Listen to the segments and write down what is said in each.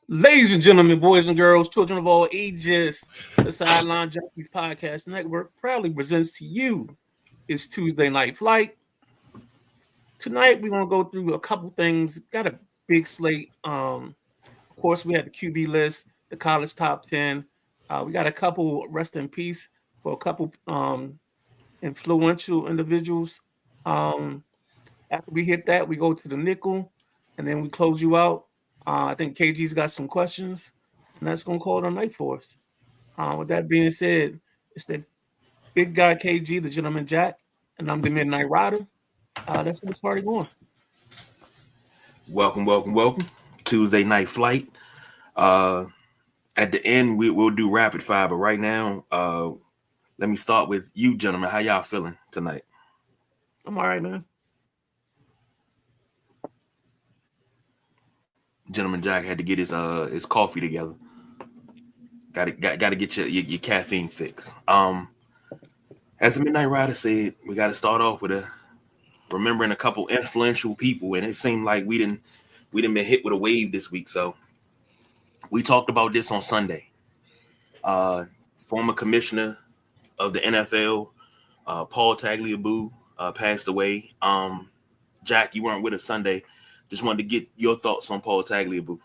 Ladies and gentlemen, boys and girls, children of all ages, the Sideline Junkies Podcast Network proudly presents to you it's Tuesday Night Flight. Tonight we're gonna go through a couple things. Got a big slate. Of course, we had the QB list, the college top 10. We got a couple rest in peace for a couple influential individuals. Um, After we hit that, we go to the nickel, and then we close you out. I think KG's got some questions, and that's gonna call it a night for us. With that being said, it's the big guy KG, the gentleman Jack, and I'm the Midnight Rider. Let's get this party going. Welcome. Tuesday night flight. Uh, at the end, we'll do rapid fire, but right now, let me start with you, gentlemen. How y'all feeling tonight? I'm all right, man. Gentleman Jack had to get his coffee together. Got to get your caffeine fix. As the Midnight Rider said, we got to start off with remembering a couple influential people, and it seemed like we didn't been hit with a wave this week. So we talked about this on Sunday. Former commissioner of the NFL, Paul Tagliabue, passed away. Jack, you weren't with us Sunday. Just wanted to get your thoughts on Paul Tagliabue.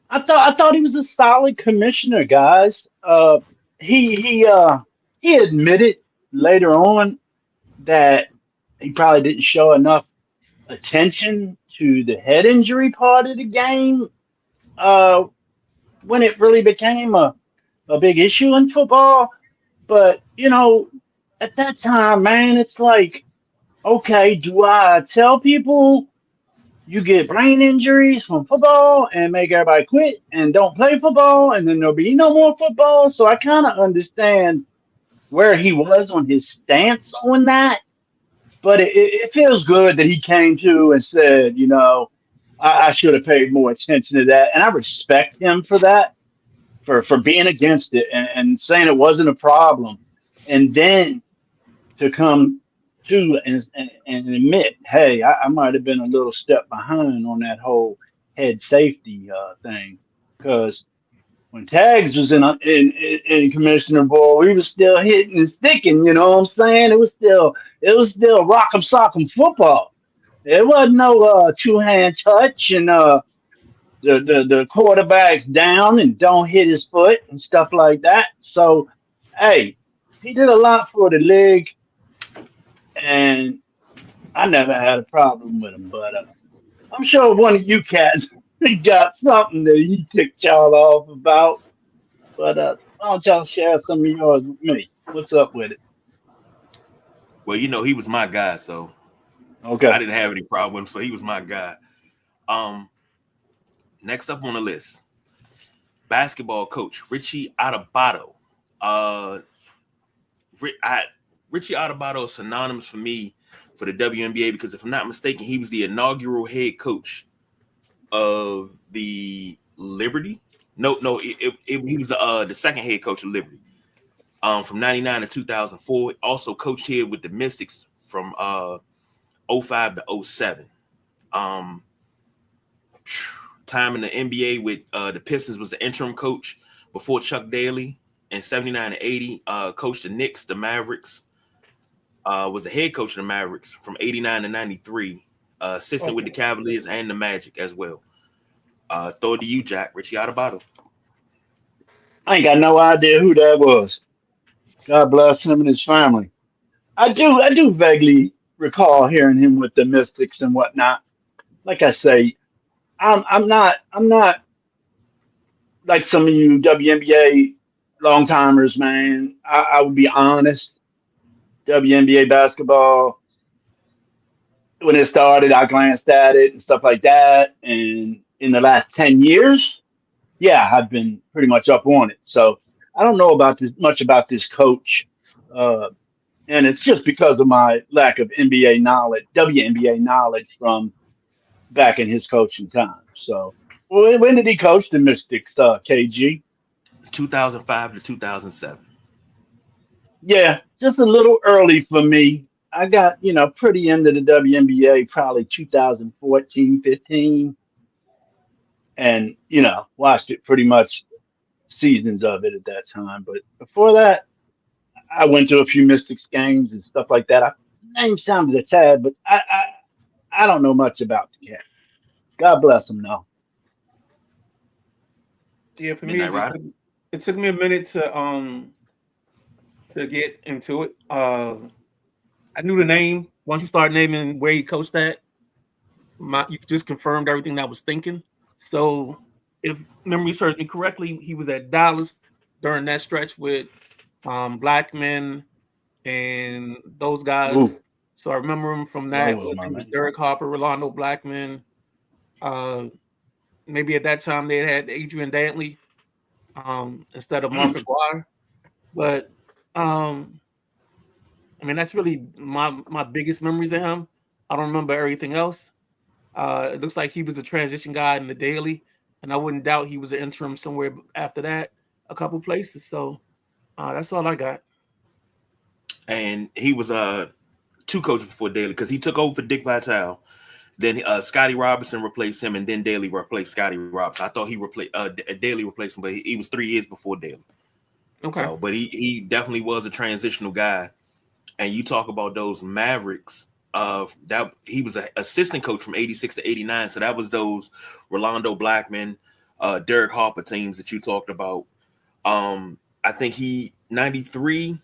I thought he was a solid commissioner, guys. He admitted later on that he probably didn't show enough attention to the head injury part of the game uh, when it really became a big issue in football. But at that time, man, it's like, okay, do I tell people you get brain injuries from football and make everybody quit and don't play football and then there'll be no more football? So I kind of understand where he was on his stance on that, but it feels good that he came to and said, I should have paid more attention to that. And I respect him for that, for being against it and saying it wasn't a problem. And then to come to and admit, hey, I might have been a little step behind on that whole head safety thing. Because when Tags was in Commissioner Bowl, we was still hitting and sticking. You know what I'm saying? It was still rock'em sock'em football. There wasn't no two hand touch and the quarterback's down and don't hit his foot and stuff like that. So hey, he did a lot for the league, and I never had a problem with him. But I'm sure one of you cats got something that he ticked y'all off about. But why don't y'all share some of yours with me? What's up with it? Well, he was my guy, so I Okay. didn't have any problem with him. So he was my guy. Um, Next up on the list, basketball coach Richie Adubato. Uh, Richie Adubato is synonymous for me for the WNBA because if I'm not mistaken, he was the inaugural head coach of the Liberty. No, he was the second head coach of Liberty. From 99 to 2004. Also coached here with the Mystics from '05 to '07. Um, Time in the NBA with the Pistons was the interim coach before Chuck Daly. In 79 to 80, coached the Knicks, the Mavericks, was the head coach of the Mavericks from 89 to 93, assistant with the Cavaliers and the Magic as well. Throw it to you, Jack. Richie Adubato. I ain't got no idea who that was. God bless him and his family. I do vaguely recall hearing him with the Mystics and whatnot. Like I say, I'm not like some of you WNBA long timers, man. I would be honest. WNBA basketball, when it started, I glanced at it and stuff like that. And in the last 10 years, yeah, I've been pretty much up on it. So I don't know about this much about this coach. Uh, and it's just because of my lack of NBA knowledge, WNBA knowledge from back in his coaching time. So when did he coach the Mystics, KG? 2005 to 2007. Yeah, just a little early for me. I got, pretty into the WNBA probably 2014, 15. and watched it pretty much seasons of it at that time. But before that, I went to a few Mystics games and stuff like that. Name sounded a tad, but I don't know much about the cat. God bless him, though. Yeah, for me, Midnight Rider. it took me a minute to get into it. I knew the name once you start naming where he coached at. You just confirmed everything I was thinking. So, if memory serves me correctly, he was at Dallas during that stretch with Blackman and those guys. Ooh, So I remember him from that. those It was moments. Derek Harper, Rolando Blackman. Uh, Maybe at that time they had Adrian Dantley instead of Mark Mm. Aguirre. But I mean, that's really my biggest memories of him. I don't remember everything else. It looks like he was a transition guy in the daily, and I wouldn't doubt he was an interim somewhere after that, a couple places. So that's all I got. And he was two coaches before Daly because he took over for Dick Vitale. Then Scotty Robinson replaced him, and then Daly replaced Scotty Robinson. I thought he replaced Daly replaced him, but he was 3 years before Daly. Okay. So, but he definitely was a transitional guy. And you talk about those Mavericks. That he was an assistant coach from 86 to 89. So that was those Rolando Blackman, Derek Harper teams that you talked about. I think 93,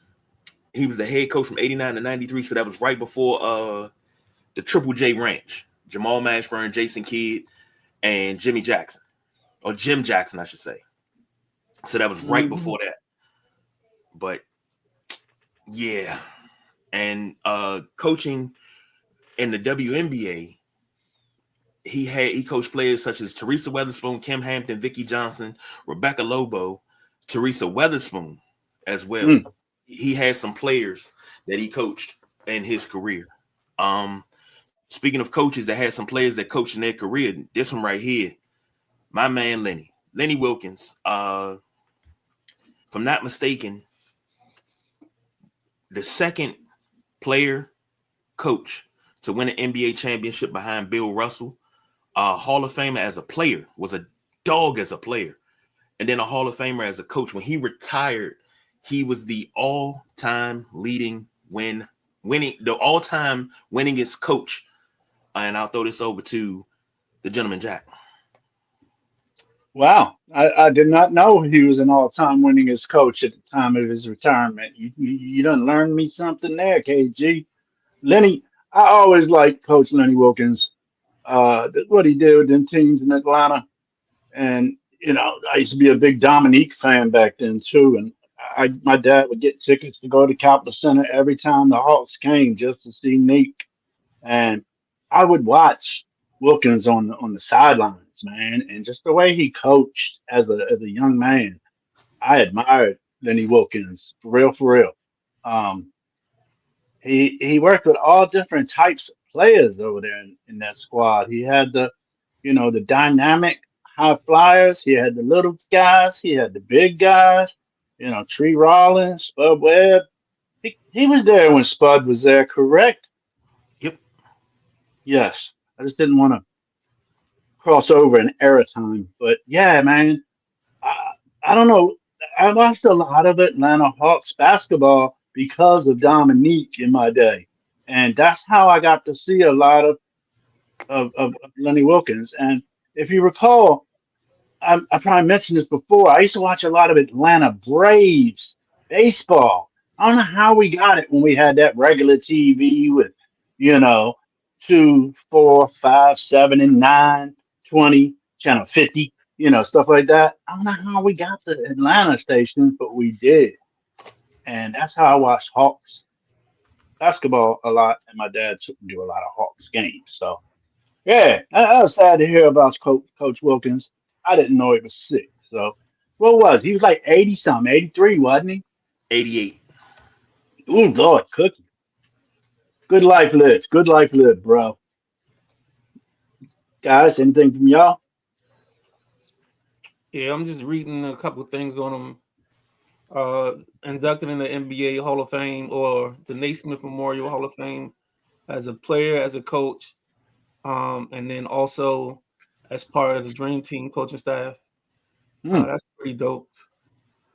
he was the head coach from 89 to 93. So that was right before the Triple J Ranch. Jamal Mashburn, Jason Kidd, and Jimmy Jackson. Or Jim Jackson, I should say. So that was right before that. But yeah. And coaching in the WNBA, he coached players such as Teresa Weatherspoon, Kim Hampton, Vicki Johnson, Rebecca Lobo, Teresa Weatherspoon as well. Mm. He had some players that he coached in his career. Speaking of coaches that had some players that coached in their career, this one right here, my man Lenny Wilkens. If I'm not mistaken, the second player coach to win an NBA championship behind Bill Russell, Hall of Famer as a player, was a dog as a player, and then a Hall of Famer as a coach. When he retired, he was the all-time all-time winningest coach. And I'll throw this over to the gentleman, Jack. Wow, I did not know he was an all-time winningest coach at the time of his retirement. You done learned me something there, KG. Lenny, I always liked Coach Lenny Wilkins. What he did with them teams in Atlanta, and I used to be a big Dominique fan back then too. And my dad would get tickets to go to Capitol Center every time the Hawks came just to see Neek, and I would watch Wilkins on the sidelines, man, and just the way he coached as a young man. I admired Lenny Wilkins for real, for real. Um, he worked with all different types of players over there in that squad. He had the dynamic high flyers. He had the little guys. He had the big guys. Tree Rollins, Spud Webb. He was there when Spud was there, correct? Yep. Yes. I just didn't want to cross over in era time. But yeah, man, I, I don't know. I watched a lot of Atlanta Hawks basketball because of Dominique in my day. And that's how I got to see a lot of Lenny Wilkins. And if you recall, I probably mentioned this before. I used to watch a lot of Atlanta Braves baseball. I don't know how we got it when we had that regular TV with, you know, 2, 4, 5, 7, and 9, 20, channel 50, stuff like that. I don't know how we got the Atlanta stations, but we did. And that's how I watched Hawks basketball a lot. And my dad took me to a lot of Hawks games. So, yeah, I was sad to hear about Coach Wilkins. I didn't know he was sick. So, what was he? Was like 80 something, 83, wasn't he? 88. Ooh, Lord, cookie. Good life lived. Good life lived, bro. Guys, anything from y'all? Yeah, I'm just reading a couple of things on him. Inducted in the NBA Hall of Fame or the Naismith Memorial Hall of Fame as a player, as a coach, and then also as part of the Dream Team coaching staff. That's pretty dope.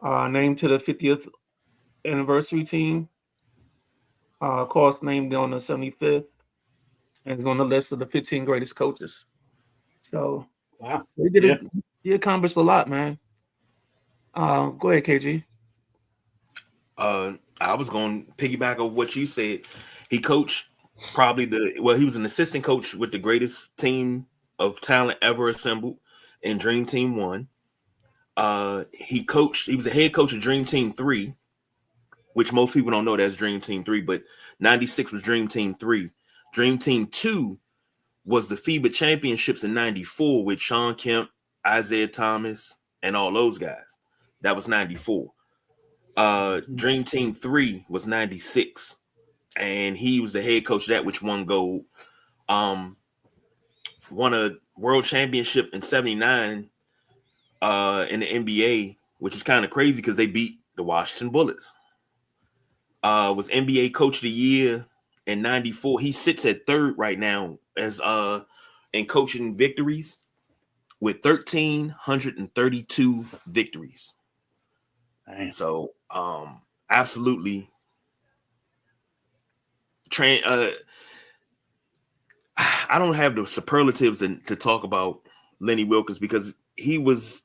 Named to the 50th anniversary team. Of course, named on the 75th, and is on the list of the 15 greatest coaches. So, wow, he accomplished a lot, man. Go ahead, KG. I was going to piggyback on what you said. He coached probably he was an assistant coach with the greatest team of talent ever assembled in Dream Team 1. He was a head coach of Dream Team 3, which most people don't know that's Dream Team 3, but 96 was Dream Team 3. Dream Team 2 was the FIBA championships in 94 with Shawn Kemp, Isaiah Thomas, and all those guys. That was 94. Dream Team 3 was 96, and he was the head coach of that, which won gold. Won a world championship in 79 in the NBA, which is kind of crazy because they beat the Washington Bullets. Was NBA Coach of the Year in 94. He sits at third right now as in coaching victories with 1,332 victories. Damn. So absolutely I don't have the superlatives to talk about Lenny Wilkens because he was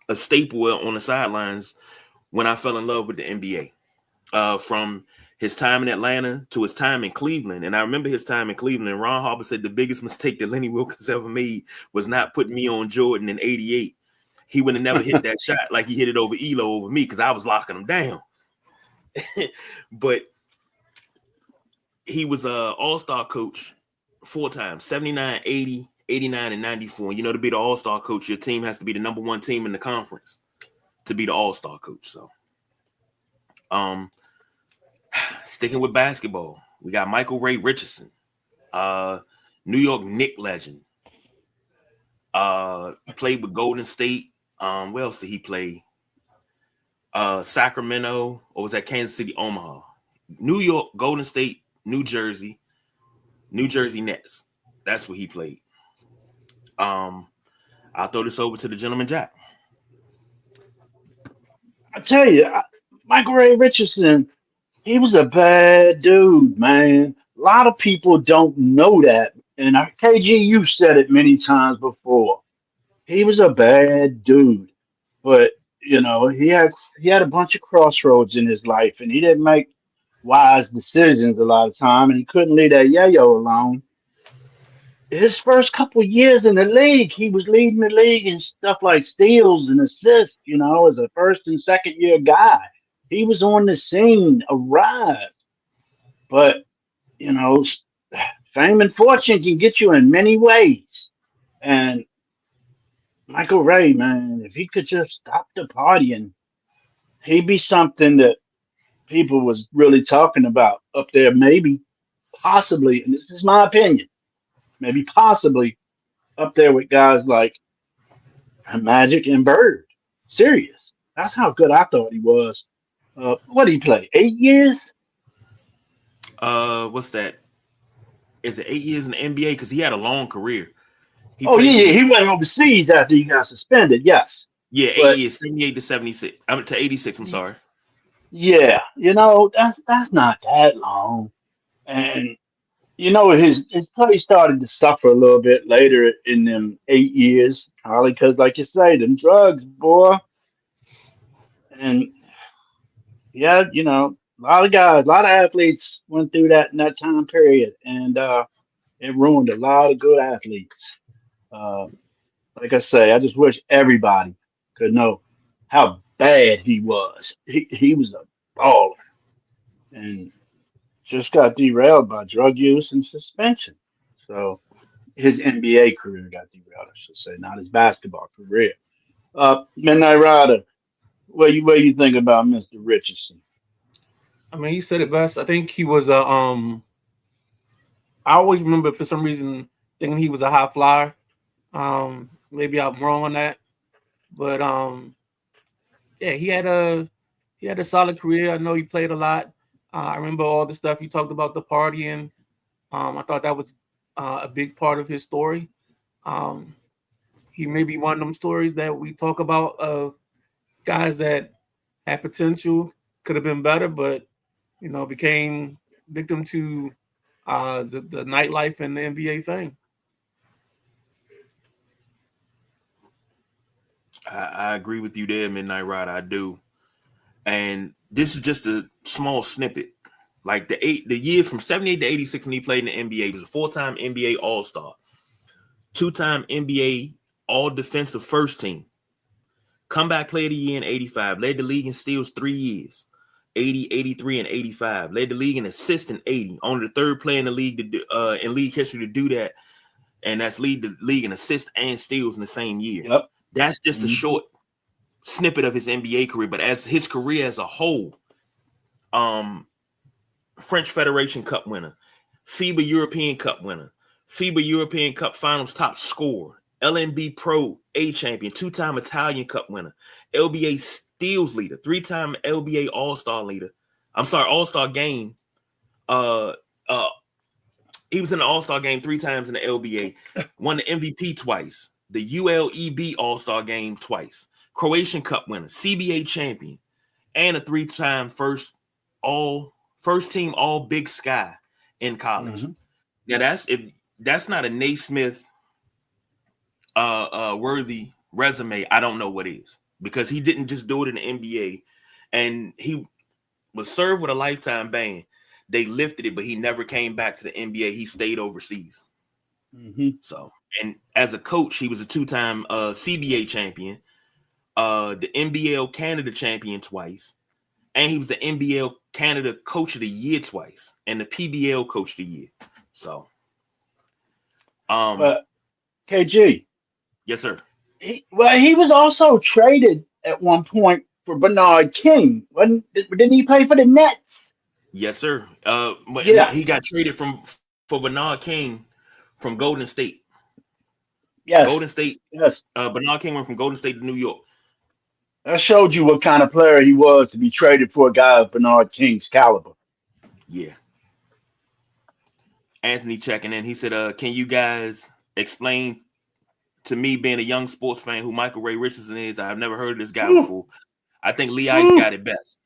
a staple on the sidelines when I fell in love with the NBA. From his time in Atlanta to his time in Cleveland. And I remember his time in Cleveland. And Ron Harper said the biggest mistake that Lenny Wilkens ever made was not putting me on Jordan in 88. He would have never hit that shot like he hit it over Elo over me because I was locking him down. But he was an all-star coach 4 times, 79, 80, 89, and 94. And to be the all-star coach, your team has to be the number 1 team in the conference to be the all-star coach. So sticking with basketball, we got Michael Ray Richardson, New York Knicks legend. Played with Golden State. Where else did he play? Sacramento, or was that Kansas City, Omaha? New York, Golden State, New Jersey Nets. That's where he played. I'll throw this over to the gentleman Jack. I tell you, Michael Ray Richardson, he was a bad dude, man. A lot of people don't know that. And KG, you said it many times before. He was a bad dude, but he had a bunch of crossroads in his life, and he didn't make wise decisions a lot of time, and he couldn't leave that yayo alone. His first couple years in the league, he was leading the league in stuff like steals and assists, as a first and second year guy. He was on the scene, arrived. But, fame and fortune can get you in many ways. And Michael Ray, man, if he could just stop the partying, he'd be something that people was really talking about up there, maybe, possibly, and this is my opinion, maybe possibly up there with guys like Magic and Bird. Serious. That's how good I thought he was. What did he play? 8 years? What's that? Is it 8 years in the NBA? Because he had a long career. He went overseas after he got suspended. Yes. Yeah, 8 years, 78 to 76. To 86. I'm sorry. Yeah, that's not that long, and his play started to suffer a little bit later in them 8 years, probably because, like you say, them drugs, boy, and yeah, a lot of guys, a lot of athletes went through that in that time period, and it ruined a lot of good athletes. Like I say, I just wish everybody could know how bad he was. He was a baller and just got derailed by drug use and suspension. So his NBA career got derailed, I should say, not his basketball career. Midnight Rider, what you think about Mr. Richardson? I mean, you said it best. I think he was a I always remember for some reason thinking he was a high flyer. Maybe I'm wrong on that, but yeah, he had a solid career. I know he played a lot. I remember all the stuff you talked about, the partying. I thought that was a big part of his story. he may be one of them stories that we talk about of guys that had potential, could have been better, but became victim to the nightlife and the NBA thing. I agree with you there, Midnight Rider. I do. And this is just a small snippet. Like the year from 78 to 86 when he played in the NBA, he was a 4-time NBA All-Star, 2-time NBA All-Defensive First Team, Comeback Player of the Year in 85, led the league in steals 3 years, 80, 83, and 85, led the league in assists in 80, only the third player in the league to do, in league history to do that, and that's lead the league in assists and steals in the same year. Yep. That's just a short snippet of his NBA career, but as his career as a whole, French Federation Cup winner, FIBA European Cup winner, FIBA European Cup Finals top scorer, LNB Pro A champion, 2-time Italian Cup winner, LBA steals leader, 3-time LBA All-Star leader. All-Star game. He was in the All-Star game 3 times in the LBA, won the MVP twice, the ULEB All-Star game twice, Croatian Cup winner, CBA champion, and a 3-time first team All Big Sky in college. Now that's not a Naismith worthy resume. I don't know what is, because he didn't just do it in the NBA, and he was served with a lifetime ban. They lifted it, but he never came back to the NBA. He stayed overseas. So, and as a coach, he was a 2-time CBA champion, the NBL Canada champion twice, and he was the NBL Canada Coach of the Year twice, and the PBL Coach of the Year. So, KG. Yes, sir. He was also traded at one point for Bernard King. Didn't he play for the Nets? Yes, sir. But Yeah. he got traded for Bernard King from Golden State. Yes. Golden State. Yes. Bernard King went from Golden State to New York. That showed you what kind of player he was to be traded for a guy of Bernard King's caliber. Yeah. Anthony checking in. He said, can you guys explain to me, being a young sports fan, who Michael Ray Richardson is? I've never heard of this guy before. I think Lee Ice got it best.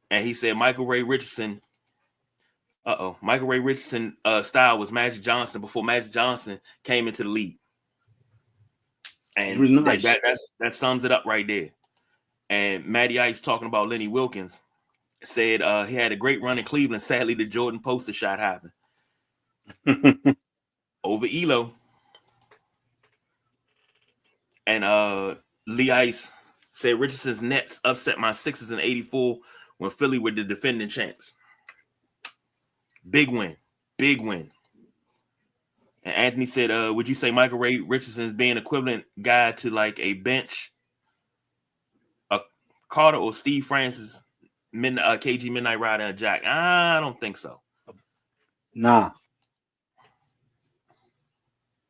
And he said Michael Ray Richardson style was Magic Johnson before Magic Johnson came into the league. And nice. that sums it up right there. And Matty Ice, talking about Lenny Wilkins, said he had a great run in Cleveland. Sadly, the Jordan poster shot happened. Over Elo. And Lee Ice said Richardson's Nets upset my Sixers in 84 when Philly were the defending champs. Big win. And Anthony said, would you say Michael Ray Richardson is being equivalent guy to like a bench, a Carter or Steve Francis, KG Midnight Rider and Jack? I don't think so. Nah.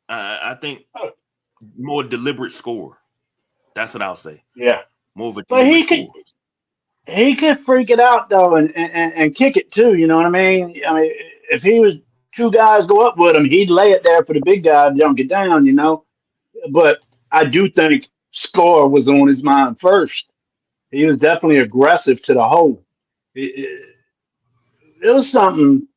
I think more deliberate score. That's what I'll say. Yeah. More of a But deliberate score. He could freak it out though and kick it too, you know what I mean? I mean, if he was 2 guys go up with him, he'd lay it there for the big guy to dunk it down, you know. But I do think score was on his mind first. He was definitely aggressive to the hole. It was something,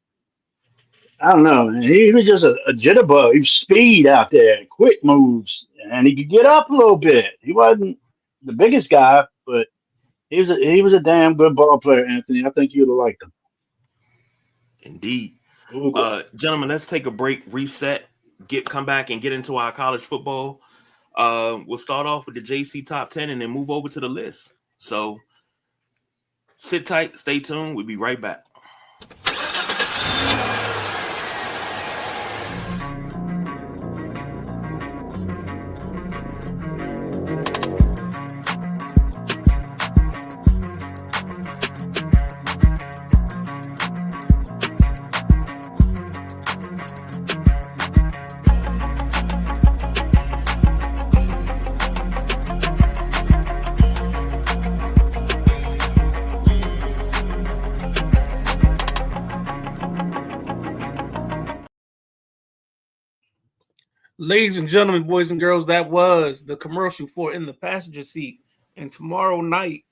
I don't know. He was just a jitterbug. He was speed out there, quick moves, and he could get up a little bit. He wasn't the biggest guy, but he was a damn good ball player, Anthony. I think you'd have liked him. Indeed. Gentlemen, let's take a break, reset, come back and get into our college football. We'll start off with the JC Top 10 and then move over to the list. So sit tight, stay tuned. We'll be right back. Ladies and gentlemen, boys and girls, that was the commercial for In the Passenger Seat. And tomorrow night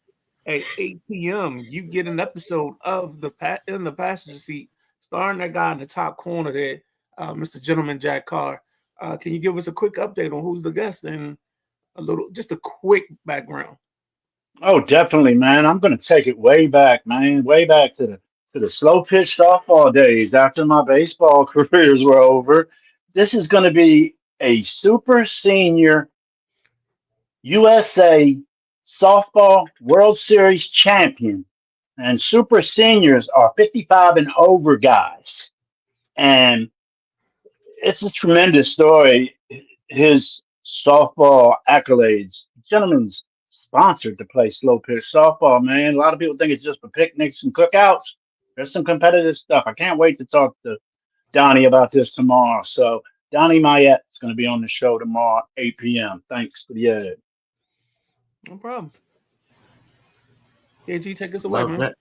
at 8 p.m., you get an episode of In the Passenger Seat, starring that guy in the top corner there, Mr. Gentleman Jack Carr. Can you give us a quick update on who's the guest and just a quick background? Oh, definitely, man. I'm gonna take it way back, man. Way back to the slow pitch softball days after my baseball careers were over. This is gonna be a super senior USA softball World Series champion. And super seniors are 55 and over guys. And it's a tremendous story. His softball accolades. The gentleman's sponsored to play slow pitch softball, man. A lot of people think it's just for picnics and cookouts. There's some competitive stuff. I can't wait to talk to Donnie about this tomorrow. So Donnie Mayette is going to be on the show tomorrow, 8 p.m. Thanks for the edit. No problem. KG, take us away, Love man.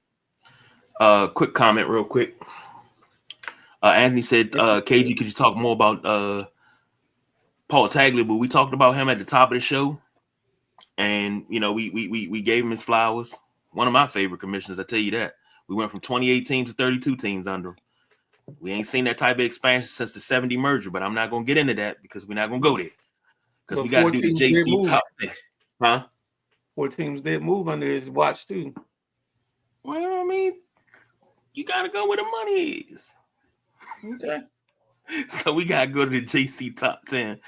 that. Quick comment, real quick. Anthony said, KG, could you talk more about Paul Tagliabue? We talked about him at the top of the show, and we gave him his flowers. One of my favorite commissioners, I tell you that. We went from 28 teams to 32 teams under him. We ain't seen that type of expansion since the 70 merger, but I'm not gonna get into that because we're not gonna go there. Because we got to do the JC top thing. Huh? 4 teams did move under his watch too. Well, I mean, you gotta go where the money is. Okay. So we gotta go to the JC top 10.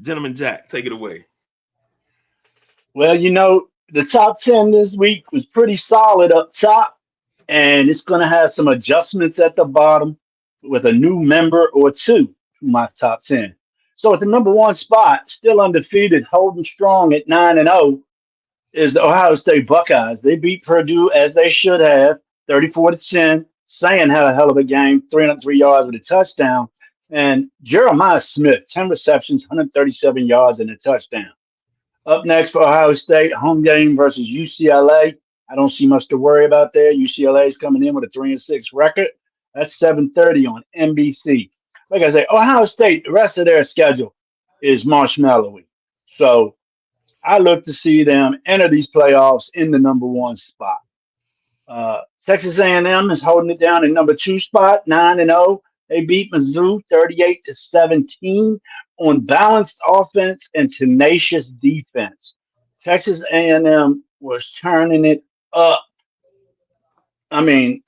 Gentleman Jack, take it away. Well, the top 10 this week was pretty solid up top, and it's going to have some adjustments at the bottom with a new member or two to my top 10. So at the number one spot, still undefeated, holding strong at 9-0, is the Ohio State Buckeyes. They beat Purdue as they should have, 34-10. Sayan had a hell of a game, 303 yards with a touchdown. And Jeremiah Smith, 10 receptions, 137 yards and a touchdown. Up next for Ohio State, home game versus UCLA. I don't see much to worry about there. UCLA is coming in with a 3-6 record. That's 7:30 on NBC. Like I say, Ohio State, the rest of their schedule is marshmallowy. So I look to see them enter these playoffs in the number one spot. Texas A&M is holding it down in number two spot, 9-0. They beat Mizzou 38-17 on balanced offense and tenacious defense. Texas A&M was turning it up. I mean,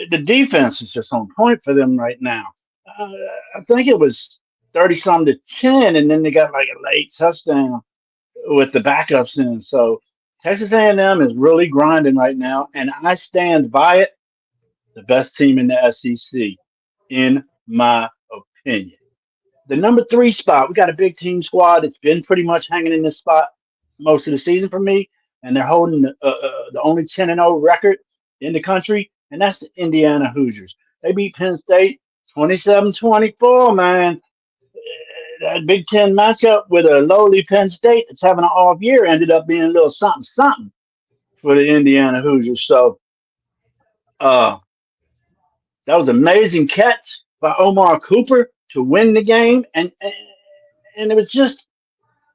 the defense is just on point for them right now. I think it was 30-something to 10, and then they got like a late touchdown with the backups in. So Texas A&M is really grinding right now, and I stand by it. The best team in the SEC, in my opinion. The number three spot, we got a big team squad that's been pretty much hanging in this spot most of the season for me, and they're holding the only 10-0 record in the country, and that's the Indiana Hoosiers. They beat Penn State 27-24, man. That Big Ten matchup with a lowly Penn State that's having an off year ended up being a little something for the Indiana Hoosiers. So that was an amazing catch by Omar Cooper to win the game. And it was just,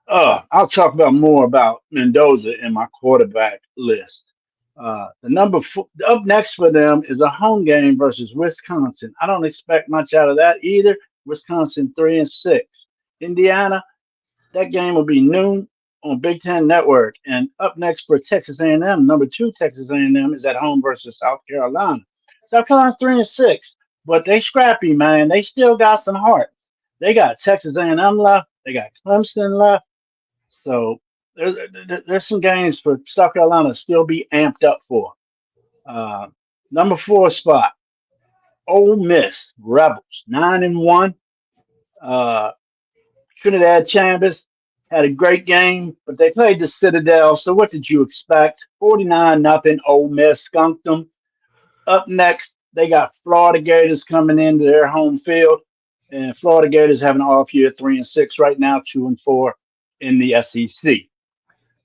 I'll talk about more about Mendoza in my quarterback list. The number four, up next for them is a home game versus Wisconsin. I don't expect much out of that either. Wisconsin 3-6. Indiana, that game will be noon on Big Ten Network. And up next for Texas A&M, number two Texas A&M is at home versus South Carolina. South Carolina's 3-6, but they scrappy, man. They still got some heart. They got Texas A&M left. They got Clemson left. So there's some games for South Carolina to still be amped up for. Number four spot, Ole Miss Rebels, 9-1. Trinidad Chambers had a great game, but they played the Citadel. So what did you expect? 49-0. Ole Miss skunked them. Up next, they got Florida Gators coming into their home field, and Florida Gators have an off year, 3-6 right now, 2-4 in the SEC.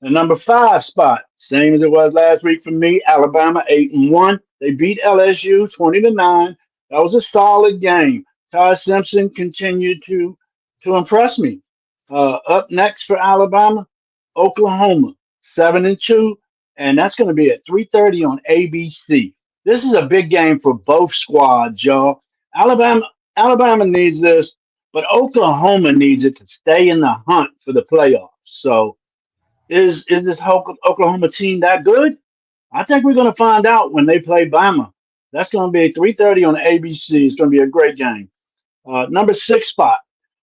The number five spot, same as it was last week for me, Alabama 8-1. They beat LSU 20-9. That was a solid game. Todd Simpson continued to to impress me. Up next for Alabama, Oklahoma, 7-2, and that's going to be at 3:30 on ABC. This is a big game for both squads, y'all. Alabama, Alabama needs this, but Oklahoma needs it to stay in the hunt for the playoffs. So, is this Oklahoma team that good? I think we're going to find out when they play Bama. That's going to be 3:30 on ABC. It's going to be a great game. Number six spot,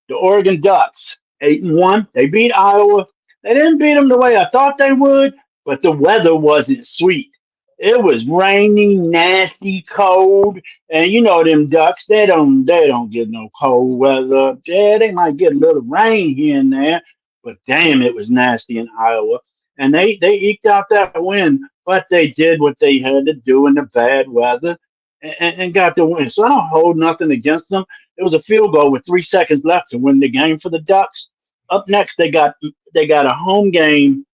the Oregon Ducks, 8-1. They beat Iowa. They didn't beat them the way I thought they would, but the weather wasn't sweet. It was rainy, nasty, cold, and you know them Ducks. They don't get no cold weather. Yeah, they might get a little rain here and there, but damn, it was nasty in Iowa. And they eked out that win, but they did what they had to do in the bad weather and got the win. So I don't hold nothing against them. It was a field goal with 3 seconds left to win the game for the Ducks. Up next, they got a home game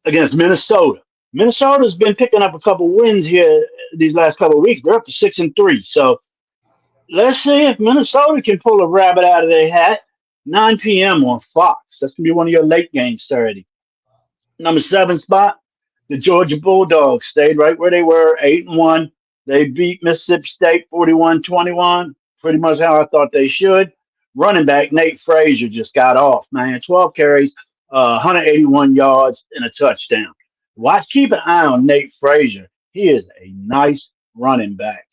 against Minnesota. Minnesota's been picking up a couple wins here these last couple of weeks. They're up to 6-3. So let's see if Minnesota can pull a rabbit out of their hat. 9 p.m. on Fox. That's gonna be one of your late games Saturday. Number seven spot, the Georgia Bulldogs stayed right where they were, 8-1. They beat Mississippi State 41-21, pretty much how I thought they should. Running back Nate Frazier just got off, man. 12 carries, 181 yards, and a touchdown. Keep an eye on Nate Frazier. He is a nice running back.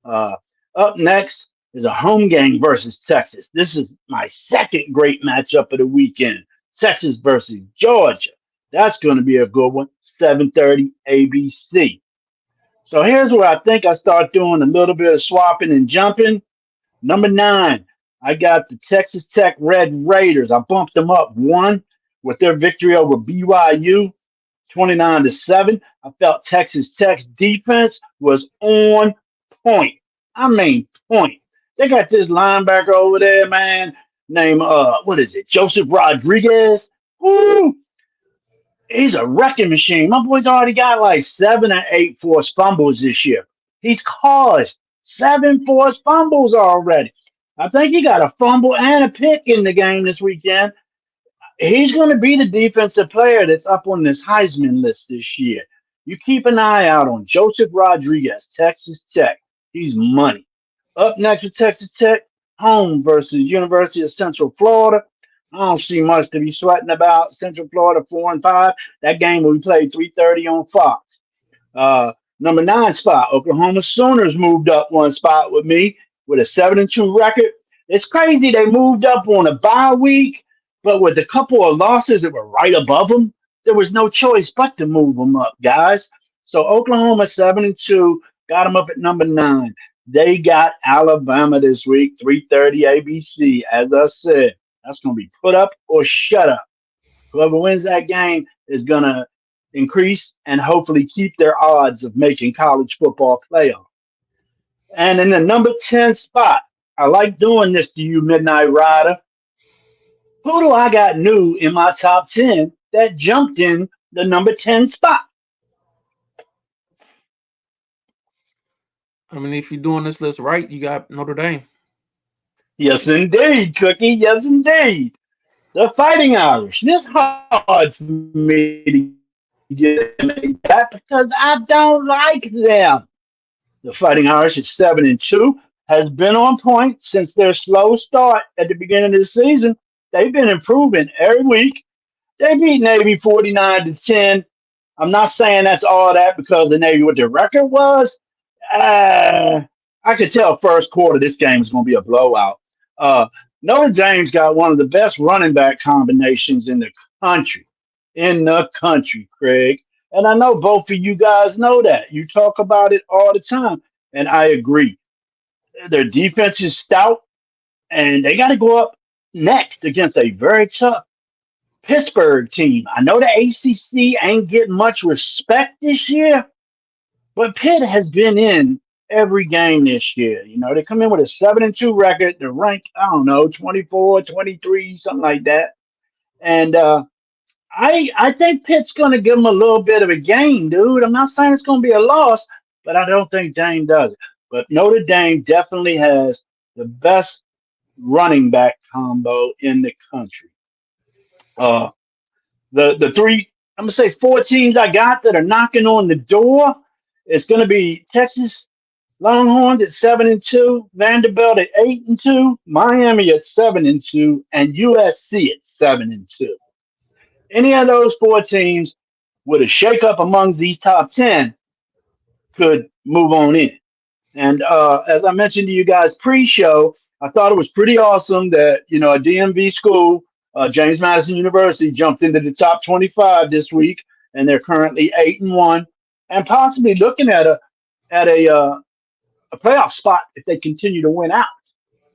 Uh, Up next is a home game versus Texas. This is my second great matchup of the weekend. Texas versus Georgia. That's going to be a good one. 7:30 ABC. So here's where I think I start doing a little bit of swapping and jumping. Number nine, I got the Texas Tech Red Raiders. I bumped them up one with their victory over BYU, 29-7. I felt Texas Tech's defense was on point. I mean, point. They got this linebacker over there, man, named what is it, Joseph Rodriguez. Woo! He's a wrecking machine. My boy's already got like 7 or 8 forced fumbles this year. He's caused 7 forced fumbles already. I think he got a fumble and a pick in the game this weekend. He's going to be the defensive player that's up on this Heisman list this year. You keep an eye out on Joseph Rodriguez, Texas Tech. He's money. Up next with Texas Tech, home versus University of Central Florida. I don't see much to be sweating about. Central Florida 4-5. That game will be played 3:30 on Fox. Number nine spot, Oklahoma Sooners moved up one spot with me with a 7-2 record. It's crazy they moved up on a bye week, but with a couple of losses that were right above them, there was no choice but to move them up, guys. So Oklahoma 7-2 got them up at number nine. They got Alabama this week, 3:30 ABC. As I said, that's going to be put up or shut up. Whoever wins that game is going to increase and hopefully keep their odds of making college football playoff. And in the number 10 spot, I like doing this to you, Midnight Rider. Who do I got new in my top 10 that jumped in the number 10 spot? I mean, if you're doing this list right, you got Notre Dame. Yes, indeed, Cookie. Yes, indeed. The Fighting Irish. This hard for me to get that because I don't like them. The Fighting Irish is 7-2, has been on point since their slow start at the beginning of the season. They've been improving every week. They beat Navy 49-10. I'm not saying that's all that because the Navy, what their record was. I could tell first quarter this game is going to be a blowout. Uh, Notre Dame's got one of the best running back combinations in the country. In the country, Craig. And I know both of you guys know that. You talk about it all the time. And I agree. Their defense is stout, and they got to go up next against a very tough Pittsburgh team. I know the ACC ain't getting much respect this year, but Pitt has been in every game this year. You know, they come in with a 7-2 record. They're ranked, I don't know, 24, 23, something like that. And I think Pitt's going to give them a little bit of a game, dude. I'm not saying it's going to be a loss, but I don't think Dame does it. But Notre Dame definitely has the best running back combo in the country. Uh, the three, I'm gonna say four teams I got that are knocking on the door. It's gonna be Texas Longhorns at 7-2, Vanderbilt at 8-2, Miami at 7-2, and USC at 7-2. Any of those four teams with a shakeup amongst these top 10 could move on in. And as I mentioned to you guys pre-show, I thought it was pretty awesome that a DMV school, James Madison University, jumped into the top 25 this week, and they're currently 8-1, and possibly looking at a playoff spot if they continue to win out.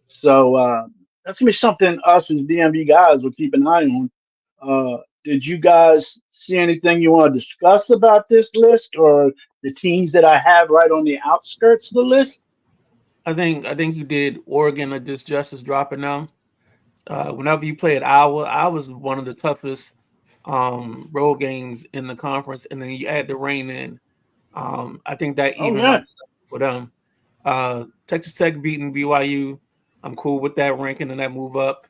So that's gonna be something us as DMV guys will keep an eye on. Did you guys see anything you want to discuss about this list or the teams that I have right on the outskirts of the list? I think you did Oregon a disjustice dropping now. Whenever you play at Iowa was one of the toughest road games in the conference, and then you add the rain in. I think that Oh even yeah. for them. Texas Tech beating BYU. I'm cool with that ranking and that move up.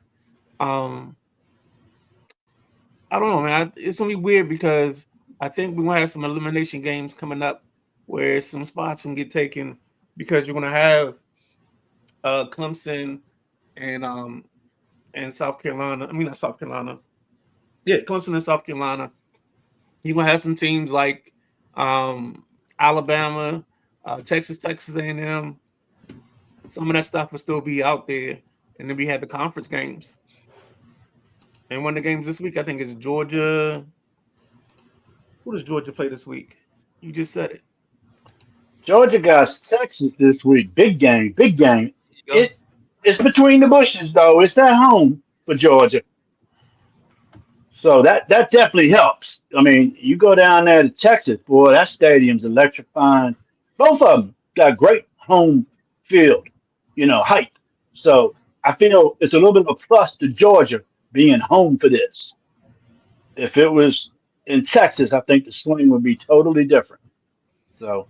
I don't know, man. It's gonna be weird because I think we're gonna have some elimination games coming up where some spots can get taken because you're gonna have Clemson and South Carolina. I mean, not South Carolina. Yeah, Clemson and South Carolina. You're gonna have some teams like Alabama, Texas A&M. Some of that stuff will still be out there, and then we had the conference games. And one of the games this week, I think, is Georgia. Who does Georgia play this week? You just said it. Georgia got Texas this week. Big game, big game. There you go. It's between the bushes though. It's at home for Georgia. So that definitely helps. I mean, you go down there to Texas, boy, that stadium's electrifying. Both of them got great home field, height. So I feel it's a little bit of a plus to Georgia being home for this. If it was in Texas, I think the swing would be totally different. So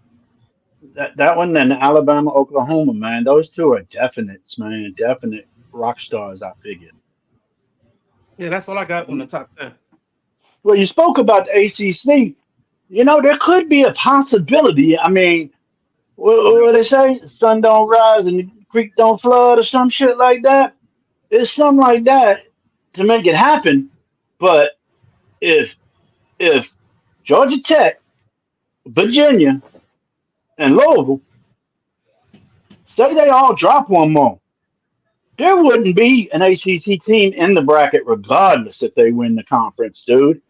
that one and Alabama, Oklahoma, man, those two are definites, man, definite rock stars. I figure. Yeah, that's all I got on the top 10. Well, you spoke about the ACC. There could be a possibility. I mean, what they say? The sun don't rise and the creek don't flood or some shit like that. It's something like that to make it happen. But if if Georgia Tech, Virginia, and Louisville say they all drop one more, there wouldn't be an ACC team in the bracket regardless if they win the conference, dude.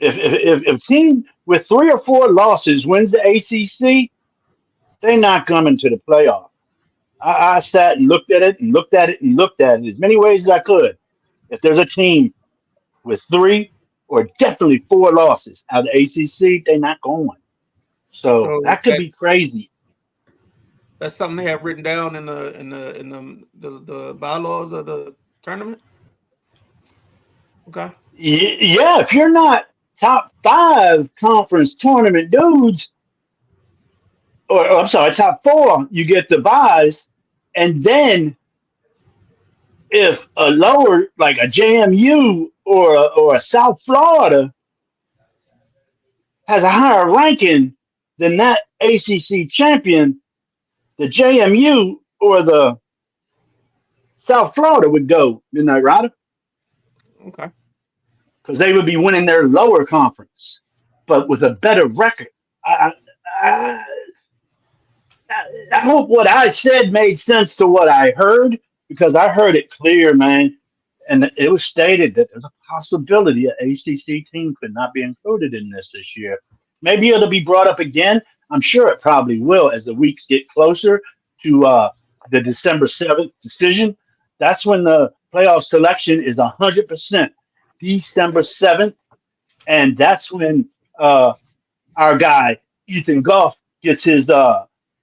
If a team with 3 or 4 losses wins the ACC, they're not coming to the playoff. I sat and looked at it and looked at it and looked at it as many ways as I could. If there's a team with 3 or definitely 4 losses out of the ACC, they're not going. So So that could be crazy. that's something they have written down in the bylaws of the tournament. Okay. Yeah, if you're not top 5 conference tournament dudes, or I'm sorry, top 4, you get the buys, and then if a lower like a JMU or a South Florida has a higher ranking than that ACC champion, the JMU or the South Florida would go, isn't that right? Okay. Because they would be winning their lower conference, but with a better record. I, I, I hope what I said made sense to what I heard because I heard it clear, man. And it was stated that there's a possibility an ACC team could not be included in this year. Maybe it'll be brought up again. I'm sure it probably will as the weeks get closer to the December 7th decision. That's when the playoff selection is 100% December 7th. And that's when our guy, Ethan Goff, gets his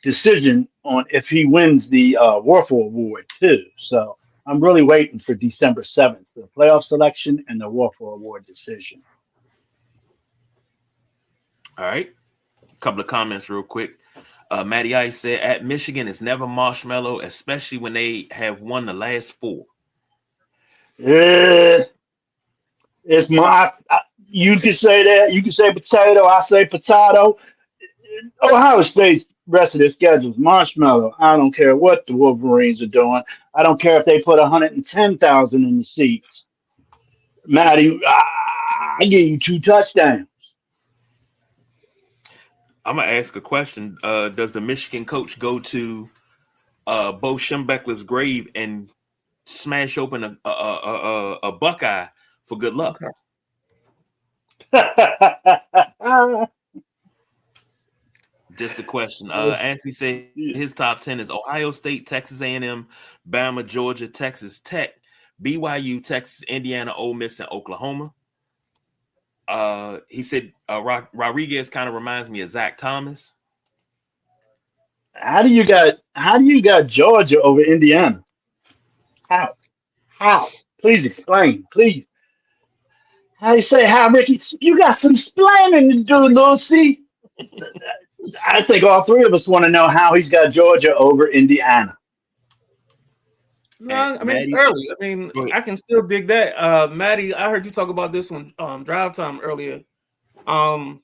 decision on if he wins the Warfel Award, too. So I'm really waiting for December 7th for the playoff selection and the Warfel Award decision. All right. A couple of comments real quick. Matty Ice said at Michigan it's never marshmallow, especially when they have won the last 4. Yeah, it's my. You can say that. You can say potato. I say potato. Ohio State's rest of their schedule is marshmallow. I don't care what the Wolverines are doing. I don't care if they put 110,000 in the seats. Matty, I give you 2 touchdowns. I'm gonna ask a question. Does the Michigan coach go to Bo Schembechler's grave and smash open a Buckeye for good luck? Just a question. Anthony said his top 10 is Ohio State, Texas A&M, Bama, Georgia, Texas Tech, BYU, Texas, Indiana, Ole Miss, and Oklahoma. He said Rodriguez kind of reminds me of Zach Thomas. How do you got Georgia over Indiana? How? Please explain, please. I say, how, Ricky? You got some explaining to do, Lucy. I think all 3 of us want to know how he's got Georgia over Indiana. No, I mean, it's early. I mean, I can still dig that. Maddie, I heard you talk about this on Drive Time earlier. I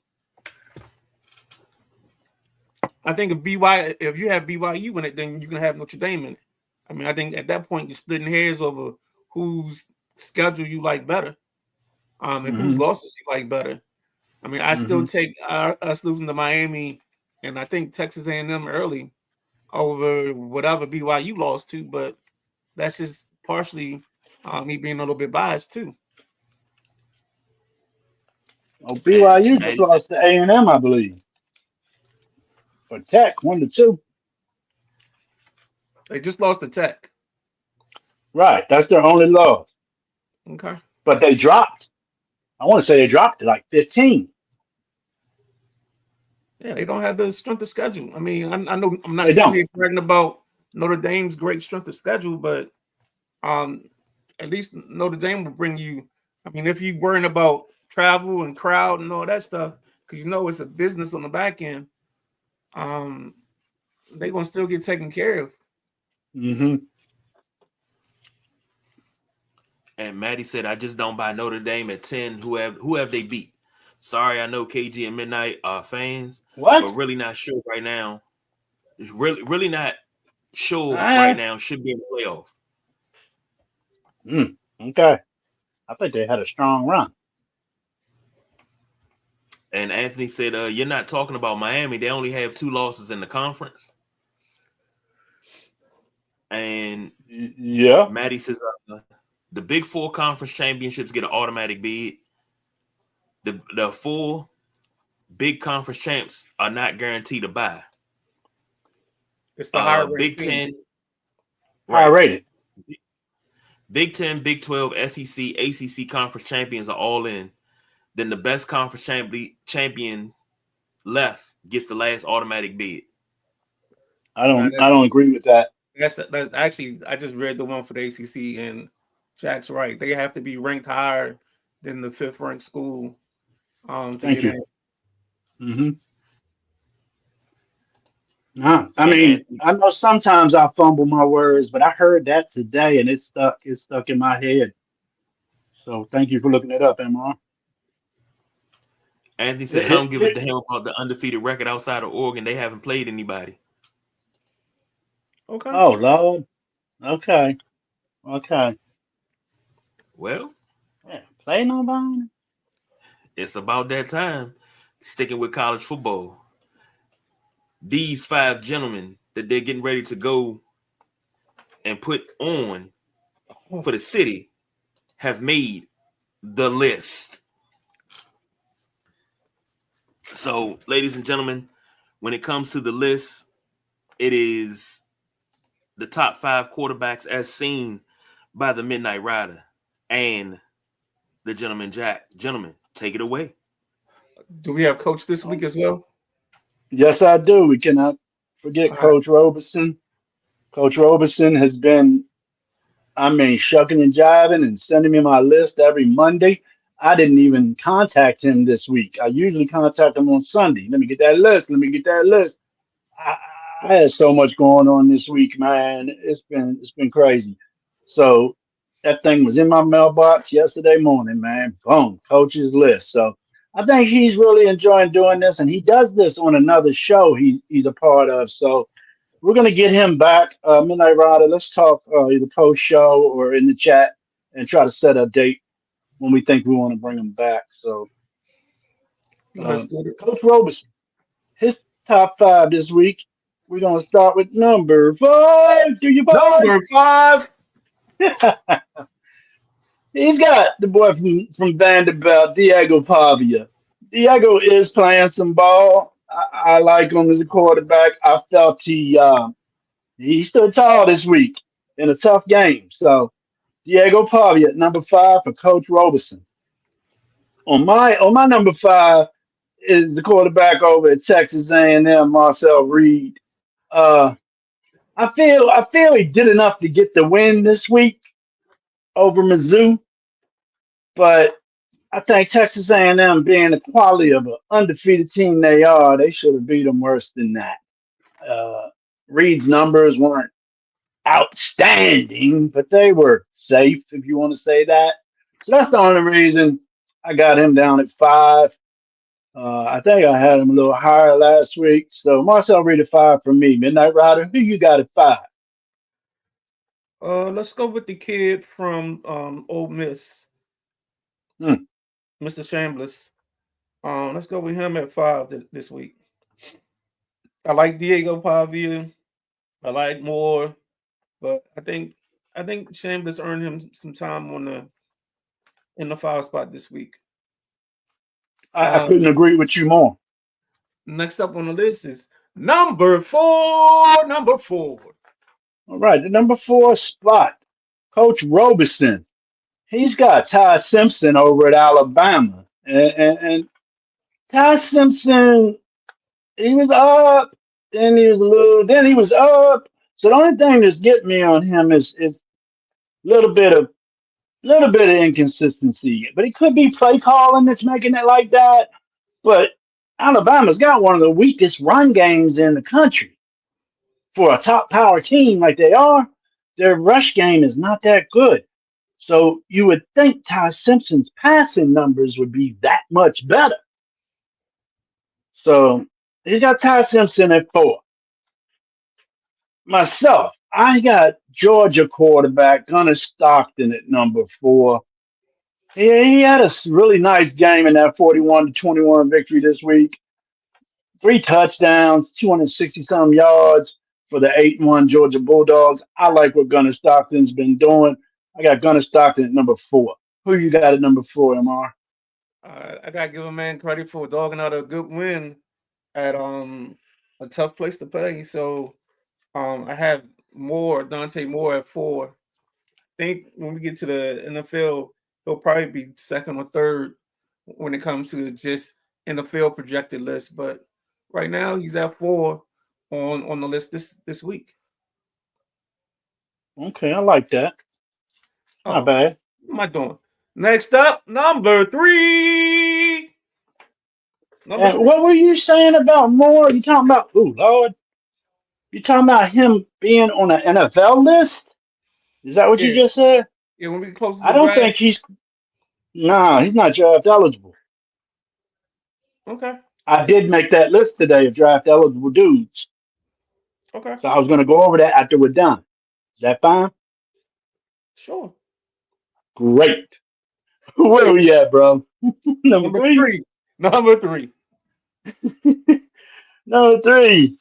think if you have BYU in it, then you can have Notre Dame in it. I mean, I think at that point you're splitting hairs over whose schedule you like better, and whose losses you like better. I mean, I still take us losing to Miami, and I think Texas A&M early over whatever BYU lost to, but that's just partially me being a little bit biased too. Oh, BYU just lost to A&M, I believe. Or Tech, 1-2. They just lost to Tech. Right, that's their only loss. Okay. But they dropped. I want to say they dropped to like 15. Yeah, they don't have the strength of schedule. I mean, I know I'm not sitting here bragging about Notre Dame's great strength of schedule, but at least Notre Dame will bring you. I mean, if you're worrying about travel and crowd and all that stuff, because you know it's a business on the back end, they're gonna still get taken care of. And Maddie said, "I just don't buy Notre Dame at 10. Who have they beat? Sorry, I know KG and Midnight are fans, but really not sure right now. Really not sure right now. Should be in the playoff. Okay, I think they had a strong run." And Anthony said, "You're not talking about Miami. They only have 2 losses in the conference." And yeah, Maddie says, "The Big 4 conference championships get an automatic bid. The 4 big conference champs are not guaranteed to buy. It's the higher Big 10, high rated. Big 10, Big 12, SEC, ACC conference champions are all in. Then the best conference champion left gets the last automatic bid." I don't agree with that. That's actually, I just read the one for the ACC, and Jack's right. They have to be ranked higher than the 5th ranked school to get in. I mean, I know sometimes I fumble my words, but I heard that today and it stuck in my head. So thank you for looking it up, MR. Anthony said, "I don't give a damn about the undefeated record outside of Oregon. They haven't played anybody." Okay. Oh, Lord. Okay. Well, play nobody. It's about that time. Sticking with college football. These 5 gentlemen that they're getting ready to go and put on for the city have made the list. So, ladies and gentlemen, when it comes to the list, it is the top 5 quarterbacks as seen by the Midnight Rider and the Gentleman Jack. Gentlemen, take it away. Do we have Coach this week as well? Yes, I do. We cannot forget Coach Roberson. Coach Roberson has been, shucking and jiving and sending me my list every Monday. I didn't even contact him this week. I usually contact him on Sunday. Let me get that list. I, I had so much going on this week, man. It's been crazy. So that thing was in my mailbox yesterday morning, man. Boom, coach's list. So I think he's really enjoying doing this, and he does this on another show he's a part of. So we're gonna get him back, Midnight Rider. Let's talk either post show or in the chat and try to set a date when we think we want to bring him back. So, Let's do it. Coach Robeson, his top five this week. We're gonna start with number five. Do you boys? Number 5. He's got the boy from Vanderbilt, Diego Pavia. Diego is playing some ball. I like him as a quarterback. I felt he stood tall this week in a tough game. So Diego Pavia at number five for Coach Robeson. On my number five is the quarterback over at Texas A&M, Marcel Reed. Uh, I feel he did enough to get the win this week over Mizzou, but I think Texas A&M, being the quality of an undefeated team they are, they should have beat them worse than that. Uh, Reed's numbers weren't outstanding, but they were safe, if you want to say that. So that's the only reason I got him down at five. I think I had him a little higher last week. So Marcel Reed at five for me. Midnight Rider, who you got at five? Let's go with the kid from Ole Miss, Hmm. Mr. Chambliss. Let's go with him at five this week. I like Diego Pavia. I like Moore, but I think Chambliss earned him some time on the in the five spot this week. I Um, couldn't agree with you more. Next up on the list is number four. Number four. All right, the number four spot, Coach Robeson. He's got Ty Simpson over at Alabama. And Ty Simpson, he was up, then he was a little, then he was up. So the only thing that's getting me on him is a little bit of inconsistency. But it could be play calling that's making it like that. But Alabama's got one of the weakest run games in the country. For a top power team like they are, their rush game is not that good. So you would think Ty Simpson's passing numbers would be that much better. So he's got Ty Simpson at four. Myself, I got Georgia quarterback Gunnar Stockton at number four. He had a really nice game in that 41-21 victory this week. Three touchdowns, 260 some yards for the 8-1 Georgia Bulldogs. I like what Gunnar Stockton's been doing. I got Gunnar Stockton at number four. Who you got at number four, MR? I gotta give a man credit for dogging out a good win at a tough place to play. So I have Dante Moore at four. I think when we get to the NFL, he'll probably be second or third when it comes to just NFL projected list. But right now he's at four on the list this week. Okay, I like that. Not Oh, bad. what am I doing? Next up, number three. Number And three. what were you saying about Moore? You talking about, oh, Lord, you talking about him being on an NFL list? Is that what you Yeah, just said? yeah. When we get close to I the don't draft. think he's not draft eligible. Okay, I did make that list today of draft eligible dudes. okay, So I was going to go over that after we're done. Is that fine? sure. Great. Where are we at, bro? Number Number three? three. Number three. Number three.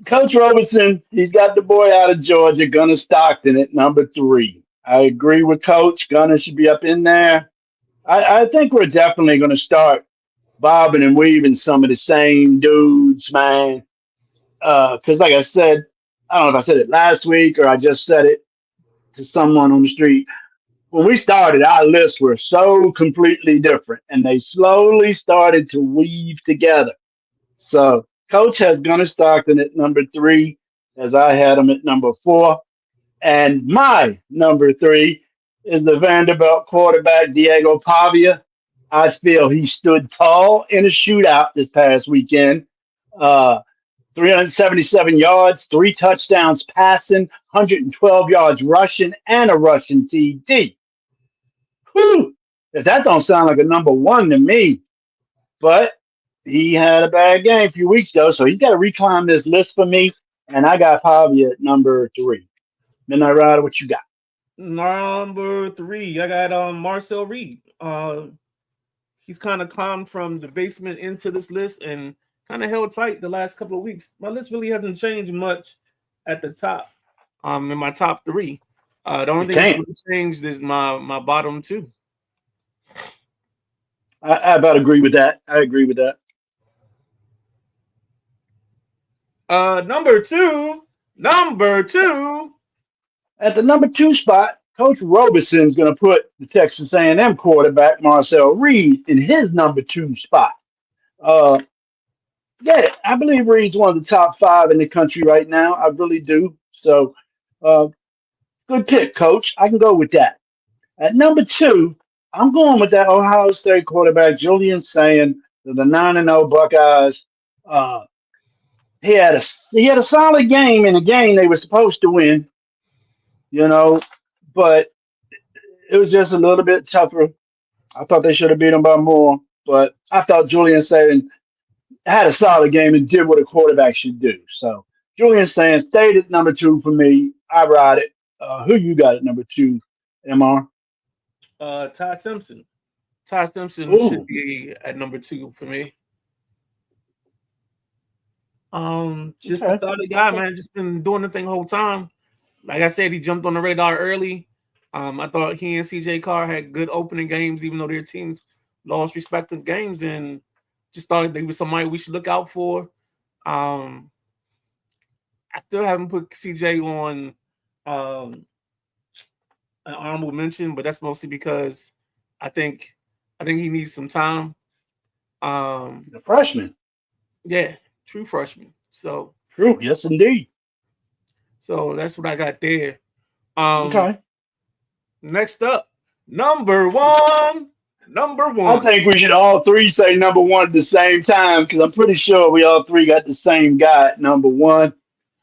Coach Robinson, he's got the boy out of Georgia, Gunnar Stockton at number three. I agree with Coach. Gunnar should be up in there. I think we're definitely going to start bobbing and weaving some of the same dudes, man. Because, like I said, I don't know if I said it last week or I just said it to someone on the street. When we started, our lists were so completely different, and they slowly started to weave together. So, Coach has Gunnar Stockton at number three, as I had him at number four. And my number three is the Vanderbilt quarterback, Diego Pavia. I feel he stood tall in a shootout this past weekend Uh, 377 yards, 3 touchdowns passing, 112 yards rushing, and a rushing TD. Whew. If that don't sound like a number one to me, but he had a bad game a few weeks ago, so he's got to reclimb this list for me. And I got Pavia at number 3. Midnight Rider, what you got? Number 3, I got Marcel Reed. He's kind of climbed from the basement into this list and kind of held tight the last couple of weeks. My list really hasn't changed much at the top. In my top 3. The only thing that's really changed is my bottom 2. I about agree with that. I agree with that. Number two. At the number 2 spot, Coach Robeson's going to put the Texas A&M quarterback Marcel Reed in his number 2 spot. Yeah, I believe Reed's one of the top 5 in the country right now. I really do. So, good pick, Coach. I can go with that. At number 2, I'm going with that Ohio State quarterback, Julian Sayin, the 9-0 Buckeyes. He had a solid game in a game they were supposed to win, but it was just a little bit tougher. I thought they should have beat him by more, but I thought Julian Sayin had a solid game and did what a quarterback should do. So Julian Sayin stayed at number 2 for me. I ride it. Who you got at number 2, MR? Ty Simpson. Ty Simpson should be at number 2 for me. Just a solid guy, man. Just been doing the thing the whole time. Like I said, he jumped on the radar early. I thought he and CJ Carr had good opening games, even though their teams lost respective games, and just thought they were somebody we should look out for. I still haven't put CJ on an honorable mention, but that's mostly because I think he needs some time. The freshman. Yeah, true freshman. So true, yes indeed. So that's what I got there. Okay. Next up, number one. I think we should all 3 say number 1 at the same time because I'm pretty sure we all 3 got the same guy at number 1.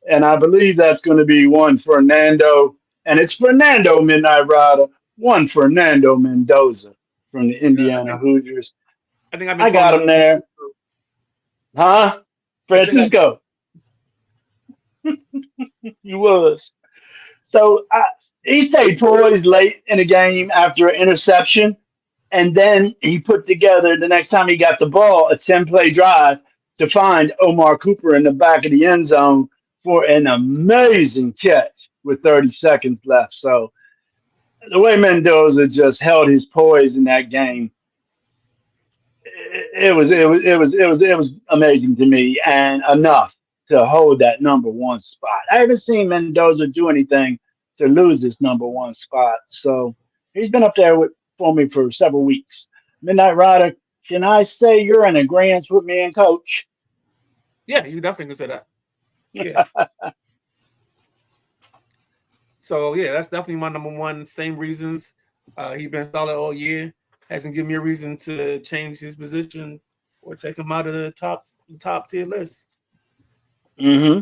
And I believe that's going to be one Fernando. And it's Fernando Midnight Rider, one Fernando Mendoza from the Indiana Hoosiers. I got him there. Huh? Francisco. He was. So he stayed poised late in the game after an interception. And then he put together, the next time he got the ball, a 10-play drive to find Omar Cooper in the back of the end zone for an amazing catch with 30 seconds left. So the way Mendoza just held his poise in that game, it was amazing to me, and enough to hold that number 1 spot. I haven't seen Mendoza do anything to lose this number 1 spot. So he's been up there for me for several weeks. Midnight Rider, can I say you're in agreement with me and Coach? Yeah, you definitely can say that. Yeah. So yeah, that's definitely my number 1. Same reasons. He's been solid all year. Hasn't given me a reason to change his position or take him out of the top tier list. Mm-hmm.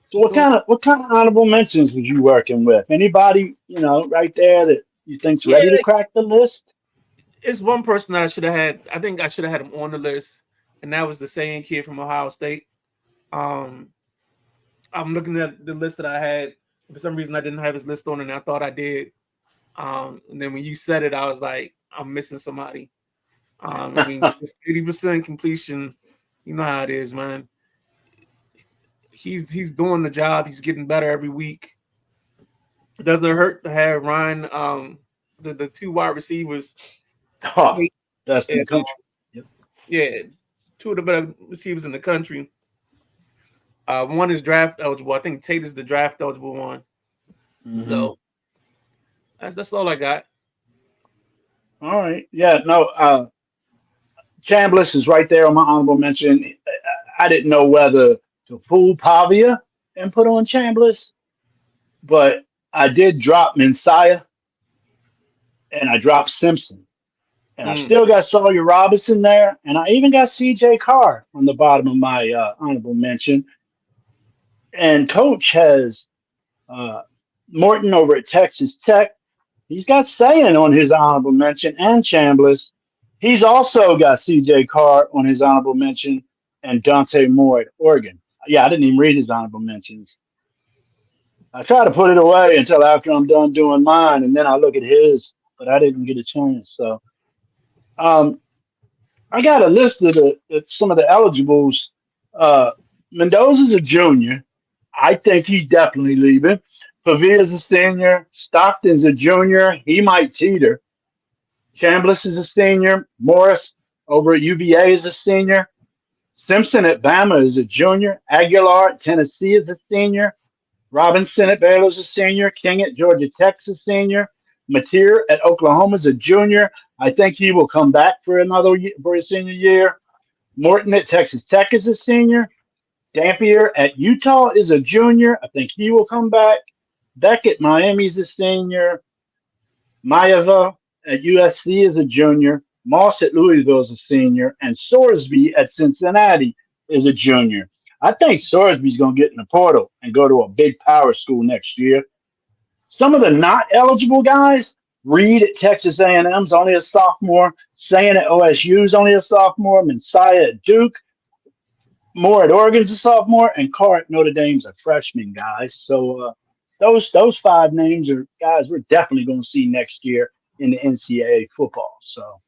So what kind of honorable mentions was you working with? Anybody, right there that you think's ready to crack the list? It's one person that I should have had. I think I should have had him on the list, and that was the Sayin kid from Ohio State. I'm looking at the list that I had. For some reason, I didn't have his list on, and I thought I did. And then when you said it, I was like, I'm missing somebody. I mean, it's 80% completion. You know how it is, man. He's doing the job. He's getting better every week. It doesn't hurt to have Ryan, the 2 wide receivers. Oh, that's the country. Yeah, 2 of the better receivers in the country. One is draft eligible. I think Tate is the draft eligible one. Mm-hmm. So that's all I got. All right. Yeah, no, Chambliss is right there on my honorable mention. I didn't know whether to pull Pavia and put on Chambliss, but I did drop Messiah and I dropped Simpson. And I still got Sawyer Robinson there, and I even got C.J. Carr on the bottom of my honorable mention. And Coach has Morton over at Texas Tech. He's got Sayan on his honorable mention and Chambliss. He's also got C.J. Carr on his honorable mention and Dante Moore at Oregon. Yeah, I didn't even read his honorable mentions. I try to put it away until after I'm done doing mine, and then I look at his, but I didn't get a chance. So I got a list of some of the eligibles. Mendoza's a junior. I think he's definitely leaving. Pavia's a senior. Stockton's a junior. He might teeter. Chambliss is a senior. Morris over at UVA is a senior. Simpson at Bama is a junior. Aguilar at Tennessee is a senior. Robinson at Baylor is a senior. King at Georgia Tech is a senior. Mateer at Oklahoma is a junior. I think he will come back for another year, for his senior year. Morton at Texas Tech is a senior. Dampier at Utah is a junior. I think he will come back. Beck at Miami is a senior. Maeva at USC is a junior. Moss at Louisville is a senior. And Sorsby at Cincinnati is a junior. I think Sorsby's going to get in the portal and go to a big power school next year. Some of the not eligible guys, Reed at Texas A&M is only a sophomore. Sayan at OSU is only a sophomore. Messiah at Duke. Moore at Oregon's a sophomore, and Carr at Notre Dame's a freshman, guys. So those 5 names are guys we're definitely going to see next year in the NCAA football. So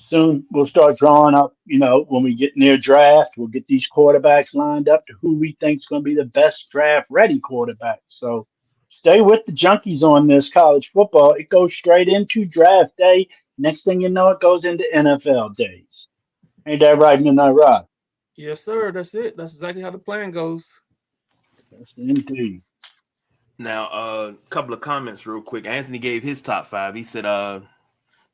soon we'll start drawing up, when we get near draft, we'll get these quarterbacks lined up to who we think is going to be the best draft-ready quarterback. So stay with the junkies on this college football. It goes straight into draft day. Next thing you know, it goes into NFL days. Ain't that right, Midnight Rod? Yes, sir. That's it. That's exactly how the plan goes. That's indeed. Now, a couple of comments real quick. Anthony gave his top 5. He said,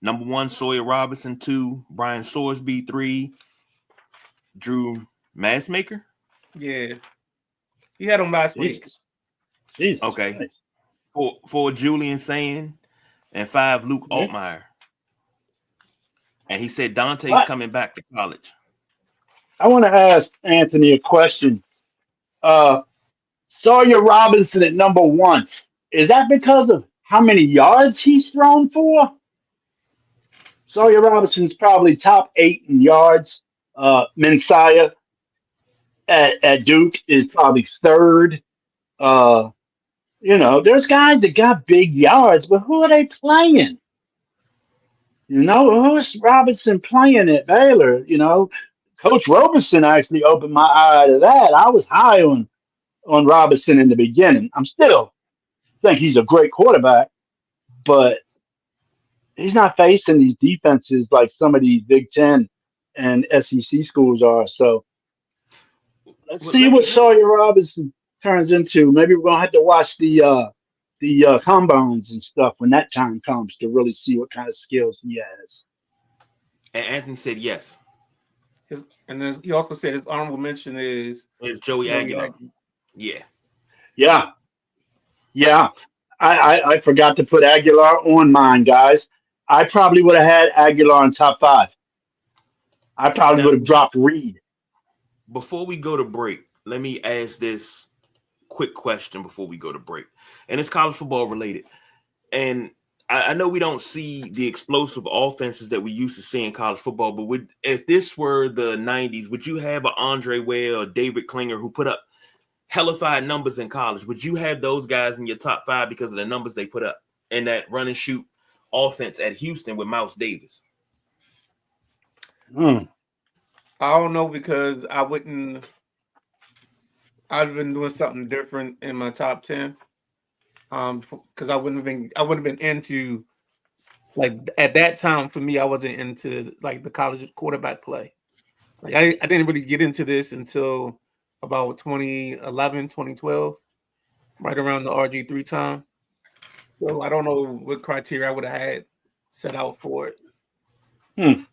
number 1, Sawyer Robinson. 2, Brian Sorsby. 3, Drew Massmaker. Yeah. He had him last week. Jesus. Okay. Christ. 4, Julian Sayin. And 5, Luke Altmaier. And he said Dante's coming back to college. I want to ask Anthony a question. Sawyer Robinson at number 1. Is that because of how many yards he's thrown for? Sawyer Robinson's probably top 8 in yards. Messiah at Duke is probably 3rd. There's guys that got big yards, but who are they playing? Who's Robinson playing at Baylor? Coach Roberson actually opened my eye to that. I was high on Robinson in the beginning. I'm still think he's a great quarterback, but he's not facing these defenses like some of these Big Ten and SEC schools are. So let's see what Sawyer Robinson turns into. Maybe we're gonna have to watch the combines and stuff when that time comes to really see what kind of skills he has. And Anthony said yes. And then he also said his honorable mention is Joey Aguilar. Yeah. I forgot to put Aguilar on mine, guys. I probably would have had Aguilar in top 5. I probably would have dropped Reed. Before we go to break, let me ask this quick question before we go to break. And it's college football related. And I know we don't see the explosive offenses that we used to see in college football, but if this were the 90s, would you have an Andre Ware or David Klinger who put up hellified numbers in college? Would you have those guys in your top 5 because of the numbers they put up in that run and shoot offense at Houston with Mouse Davis? I don't know, because I've been doing something different in my top 10. Because I wouldn't have been into, like, at that time for me, I wasn't into like the college quarterback play. Like I didn't really get into this until about 2011, 2012, right around the RG3 time. So I don't know what criteria I would have had set out for it.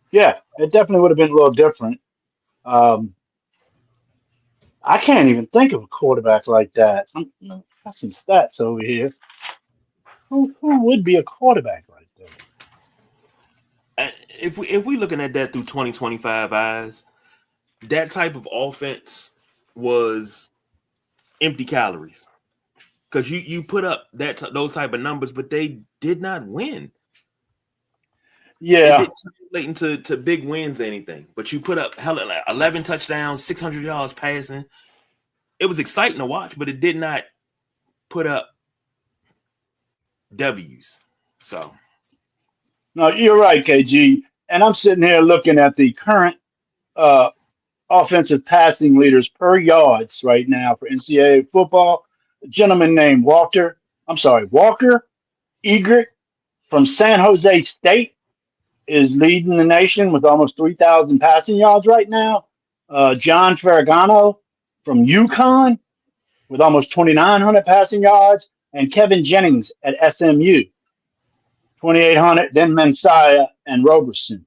Yeah, it definitely would have been a little different. I can't even think of a quarterback like that. Got some stats over here. Who would be a quarterback like that? if we looking at that through 2025 eyes, that type of offense was empty calories because you put up those type of numbers, but they did not win. Yeah, it didn't translate into big wins or anything. But you put up 11 touchdowns, 600 yards passing. It was exciting to watch, but it did not put up W's. So, no, you're right, KG. And I'm sitting here looking at the current offensive passing leaders per yards right now for NCAA football. A gentleman named Walker Egret from San Jose State is leading the nation with almost 3,000 passing yards right now. John Ferragamo from UConn with almost 2,900 passing yards, and Kevin Jennings at SMU, 2,800. Then Messiah and Roberson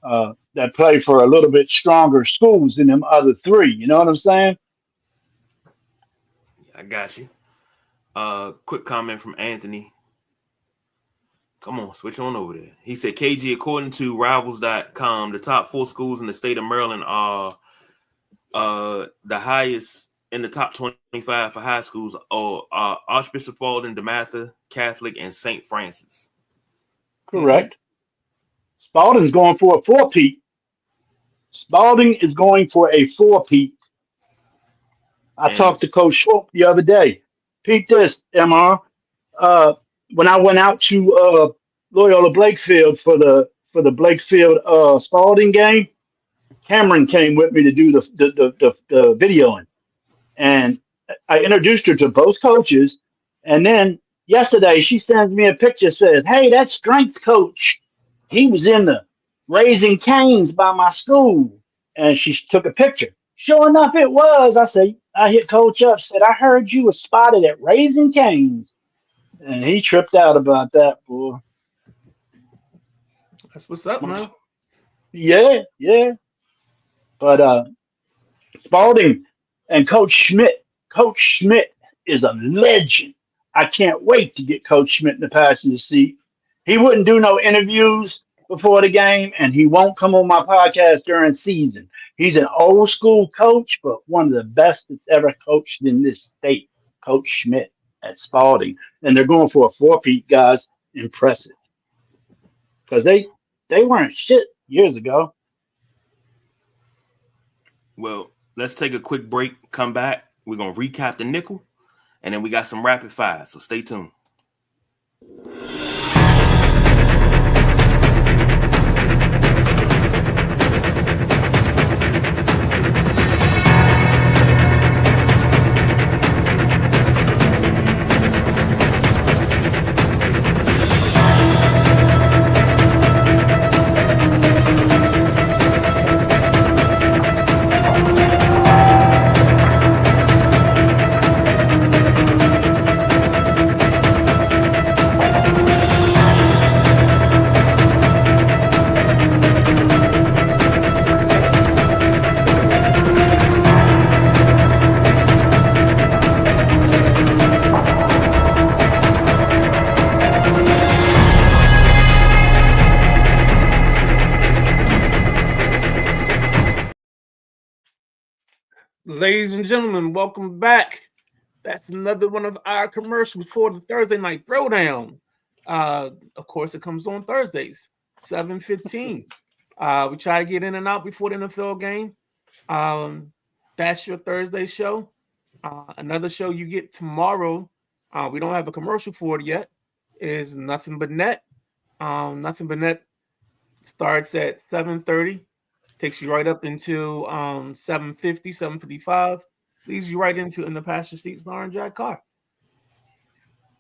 that play for a little bit stronger schools than them other three. You know what I'm saying? I got you. Quick comment from Anthony. Come on, switch on over there. He said, KG, according to Rivals.com, the top 4 schools in the state of Maryland are the highest in the top 25 for high schools are Archbishop Spalding, DeMatha Catholic, and St. Francis. Correct. Spalding's going for a four-peat. Spalding is going for a four-peat. I talked to Coach Schwab the other day. Peep this, MR. When I went out to Loyola Blakefield for the Blakefield Spalding game, Cameron came with me to do the videoing, and I introduced her to both coaches. And then yesterday, she sends me a picture. Says, "Hey, that strength coach, he was in the Raising Canes by my school," and she took a picture. Sure enough, it was. I hit Coach up. Said, "I heard you was spotted at Raising Canes." And he tripped out about that, boy. That's what's up, man. Yeah. But Spalding and Coach Schmidt is a legend. I can't wait to get Coach Schmidt in the passenger seat. He wouldn't do no interviews before the game, and he won't come on my podcast during season. He's an old school coach, but one of the best that's ever coached in this state, Coach Schmidt at Spalding. And they're going for a four-peat, guys. Impressive. Because they weren't shit years ago. Well, let's take a quick break, come back. We're going to recap the nickel, and then we got some rapid fire, so stay tuned. Ladies and gentlemen, welcome back. That's another one of our commercials for the Thursday Night Throwdown. Of course, it comes on Thursdays, 7:15. We try to get in and out before the NFL game. That's your Thursday show. Another show you get tomorrow, we don't have a commercial for it yet, is Nothing But Net. Nothing But Net starts at 7:30. Takes you right up into 7:50, 7:55. Leads you right into In the Passenger Seat, starring Jack Carr.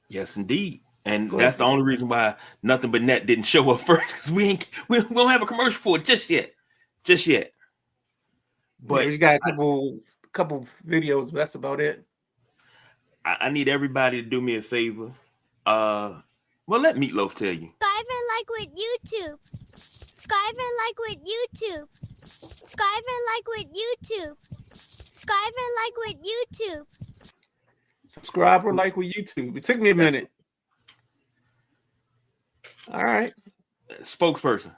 Yes, indeed. And that's the only reason why Nothing But Net didn't show up first, because we don't have a commercial for it just yet. But yeah, we got a couple videos, but that's about it. I need everybody to do me a favor. Well, let Meatloaf tell you. Subscribe and like with YouTube. Subscribe and like with YouTube. Subscribe and like with YouTube. Subscribe and like with YouTube. Subscribe or like with YouTube. It took me a minute. All right. Spokesperson.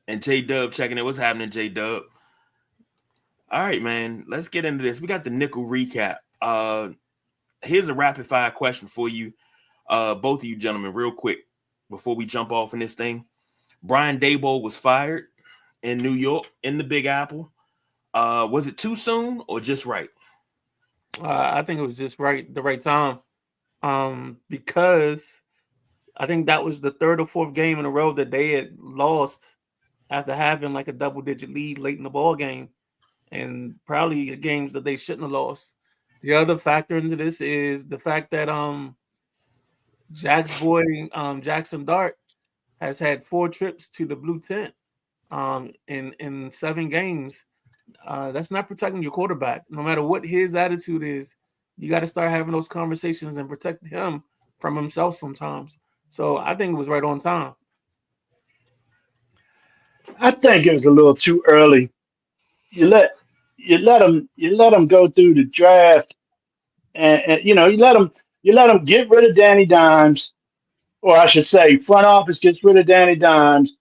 And J Dub checking in. What's happening, J Dub? All right, man. Let's get into this. We got the nickel recap. Here's a rapid fire question for you, both of you gentlemen, real quick, before we jump off in this thing. Brian Daboll was fired in New York, in the Big Apple. Was it too soon or just right? I think it was just the right time, because I think that was the third or fourth game in a row that they had lost after having like a double-digit lead late in the ball game, and probably games that they shouldn't have lost. The other factor into this is the fact that Jack's boy Jackson Dart has had 4 trips to the blue tent in 7 games. That's not protecting your quarterback. No matter what his attitude is, you got to start having those conversations and protect him from himself sometimes. So I think it was right on time. I think it was a little too early. You let them go through the draft, and you let them get rid of Danny Dimes, or I should say, front office gets rid of Danny Dimes,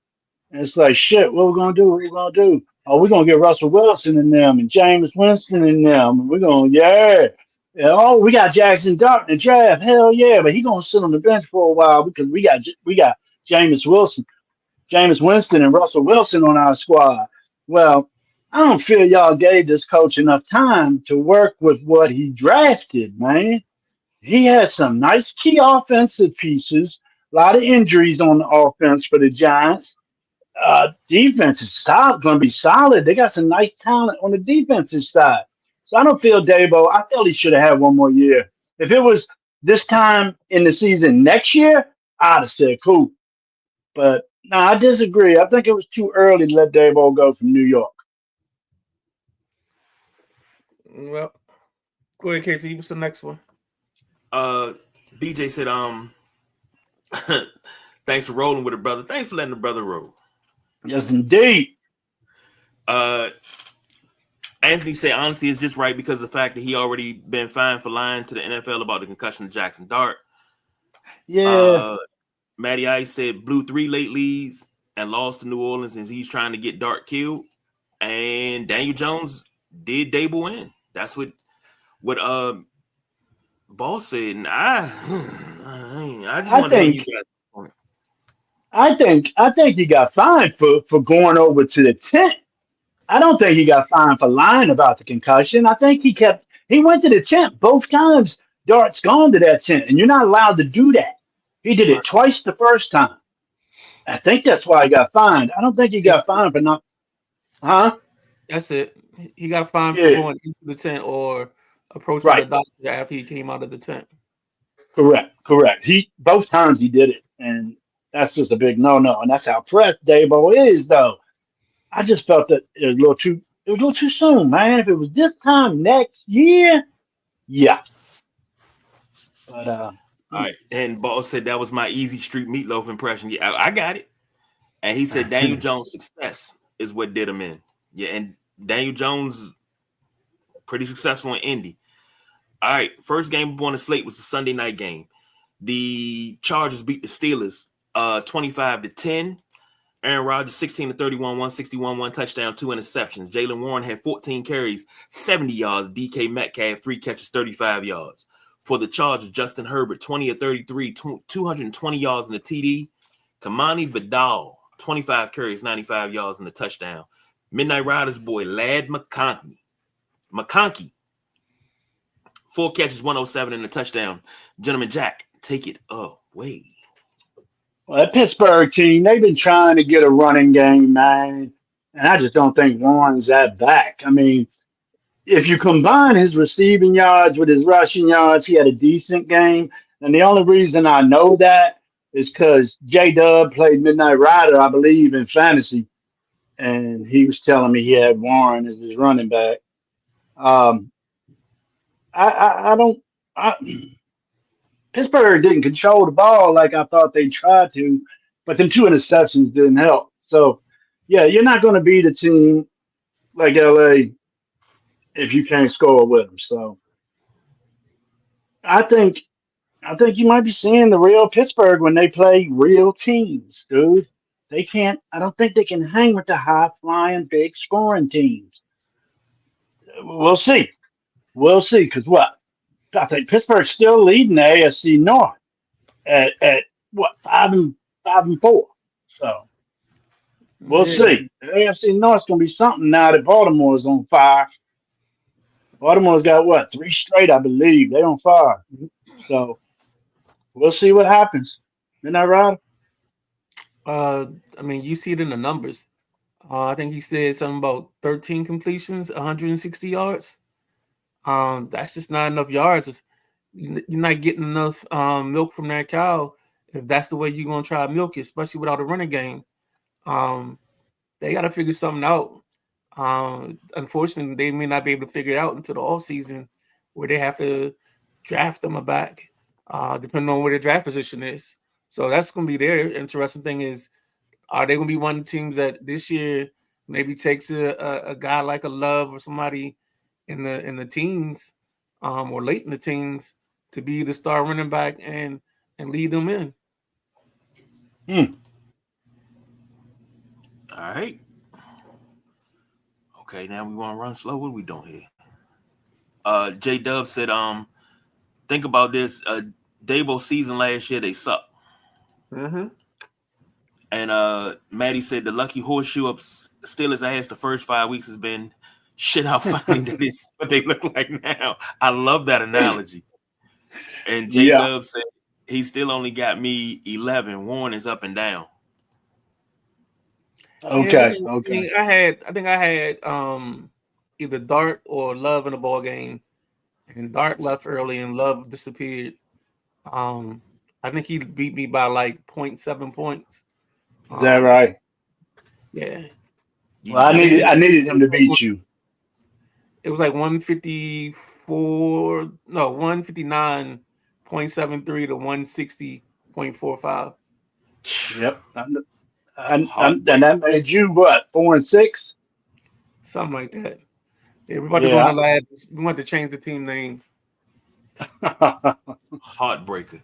and it's like shit. What we gonna do? What we gonna do? Oh, we're gonna get Russell Wilson in them and James Winston in them. And we're gonna yeah. Oh, we got Jackson Dart in the draft. Hell yeah, but he gonna sit on the bench for a while because we got James Wilson. James Winston and Russell Wilson on our squad. Well, I don't feel y'all gave this coach enough time to work with what he drafted, man. He has some nice key offensive pieces, a lot of injuries on the offense for the Giants. Defense is solid, going to be solid. They got some nice talent on the defensive side. So I don't feel Dabo. I feel he should have had one more year. If it was this time in the season next year, I'd have said cool. But no, I disagree. I think it was too early to let Dabo go from New York. Well, go ahead, KT. What's the next one? BJ said, thanks for rolling with it, brother. Thanks for letting the brother roll. Yes, indeed. Anthony said, honestly, it's just right because of the fact that he already been fined for lying to the NFL about the concussion of Jackson Dart. Yeah. Matty Ice said blew 3 late leads and lost to New Orleans and he's trying to get Dart killed. And Daniel Jones did Dable in. That's what Boss said. And I just want to hear you guys. I think he got fined for going over to the tent. I don't think he got fined for lying about the concussion. I think he went to the tent both times. Dart's gone to that tent, and you're not allowed to do that. He did it twice the first time. I think that's why he got fined. I don't think he got fined for not. Huh? That's it. He got fined for going into the tent or approaching the doctor after he came out of the tent. Correct. He both times he did it, and that's just a big no. And that's how pressed Dabo is, though. I just felt that it was a little too soon, man. If it was this time next year, yeah. But all right. And Boss said that was my easy street meatloaf impression. Yeah, I got it. And he said Daniel Jones' success is what did him in. Yeah, and Daniel Jones pretty successful in Indy. All right, first game on the slate was the Sunday night game. The Chargers beat the Steelers 25-10. Aaron Rodgers 16-31, 161, 1 touchdown, 2 interceptions. Jaylen Warren had 14 carries, 70 yards. DK Metcalf 3 catches, 35 yards. For the Chargers, Justin Herbert 20-33, 220 yards in the TD. Kamani Vidal 25 carries, 95 yards in the touchdown. Midnight Riders boy Lad McConkey 4 catches, 107 in the touchdown. Gentleman Jack, take it away. Well, that Pittsburgh team, they've been trying to get a running game, man. And I just don't think Warren's that back. I mean, if you combine his receiving yards with his rushing yards, he had a decent game. And the only reason I know that is because J-Dub played Midnight Rider, I believe, in fantasy. And he was telling me he had Warren as his running back. Pittsburgh didn't control the ball like I thought they tried to, but them 2 interceptions didn't help. So, yeah, you're not going to beat a team like LA if you can't score with them. So, I think you might be seeing the real Pittsburgh when they play real teams, dude. They can't. I don't think they can hang with the high flying, big scoring teams. We'll see. We'll see. Because what? I think Pittsburgh's still leading the AFC North at what 5-4. So we'll Yeah, see. The AFC North's gonna be something now that Baltimore's on fire. Baltimore's got what 3 straight, I believe. They on fire. So we'll see what happens. Isn't that right? I mean, you see it in the numbers. I think he said something about 13 completions, 160 yards. That's just not enough yards. You're not getting enough milk from that cow if that's the way you're gonna try to milk it, especially without a running game. Um, they got to figure something out. Unfortunately, they may not be able to figure it out until the offseason, where they have to draft them back, depending on where their draft position is. So that's going to be their interesting thing is, are they going to be one of the teams that this year maybe takes a guy like a Love or somebody in the teens or late in the teens to be the star running back and lead them in? All right. Okay, now we want to run slow. What are we doing here? J Dub said, think about this. Dabo season last year, they sucked. Mm-hmm. And Maddie said the lucky horseshoe up Steelers' ass the first 5 weeks has been shit out finding that is what they look like now. I love that analogy. And J Dub said he still only got me 11. Warren is up and down. Okay. Yeah, Okay. I think I had either Dart or Love in the ball game, and Dart left early and Love disappeared. I think he beat me by like 0.7 points. Is that right? Yeah. Well, I needed him to beat you. It was like 159.73 to 160.45. Yep. And that made you what 4-6? Something like that. Yeah, we're about to go in the lab. We want to change the team name. Heartbreaker.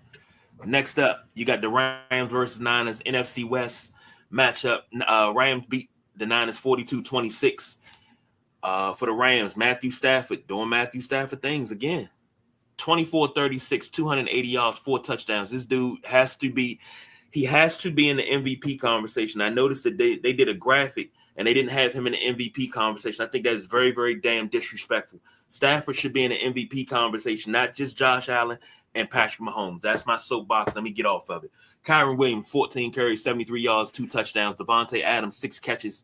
Next up, you got the Rams versus Niners NFC West matchup. Rams beat the Niners 42-26. For the Rams, Matthew Stafford doing Matthew Stafford things again. 24-36, 280 yards, 4 touchdowns. This dude has to be in the MVP conversation. I noticed that they did a graphic and they didn't have him in the MVP conversation. I think that's very, very damn disrespectful. Stafford should be in the MVP conversation, not just Josh Allen and Patrick Mahomes. That's my soapbox. Let me get off of it. Kyron Williams, 14 carries, 73 yards, 2 touchdowns. Devontae Adams, 6 catches,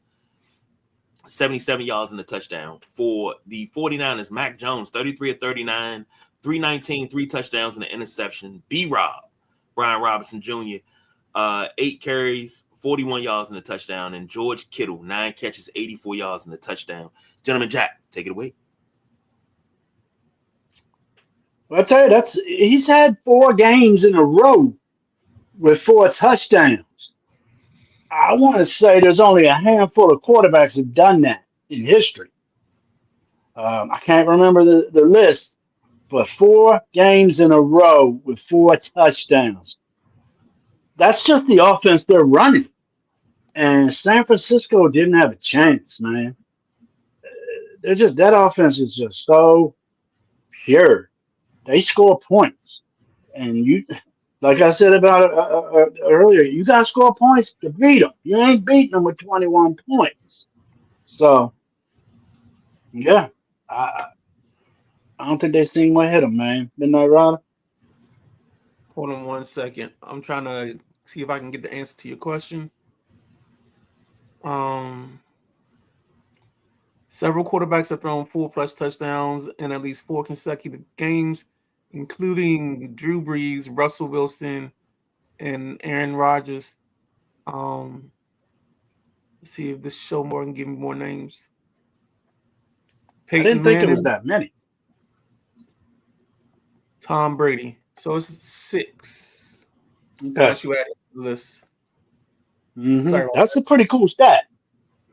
77 yards in the touchdown. For the 49ers, Mac Jones, 33 of 39, 319, 3 touchdowns and an interception. B-Rob, Brian Robinson Jr., 8 carries, 41 yards in the touchdown. And George Kittle, 9 catches, 84 yards in the touchdown. Gentleman Jack, take it away. Well, I tell you, he's had 4 games in a row with 4 touchdowns. I want to say there's only a handful of quarterbacks who've done that in history. I can't remember the list, but 4 games in a row with 4 touchdowns. That's just the offense they're running. And San Francisco didn't have a chance, man. That offense is just so pure. They score points. And you, like I said about earlier, you got to score points to beat them. You ain't beating them with 21 points. So, yeah, I don't think they seen what hit them, man. Midnight Rider? Hold on 1 second. I'm trying to see if I can get the answer to your question. Several quarterbacks have thrown 4+ touchdowns in at least 4 consecutive games, including Drew Brees, Russell Wilson, and Aaron Rodgers. Let's see if this show more can give me more names. I didn't think it was that many. Tom Brady. So it's 6. Okay. Once you add it to the list. Mm-hmm. That's a pretty cool stat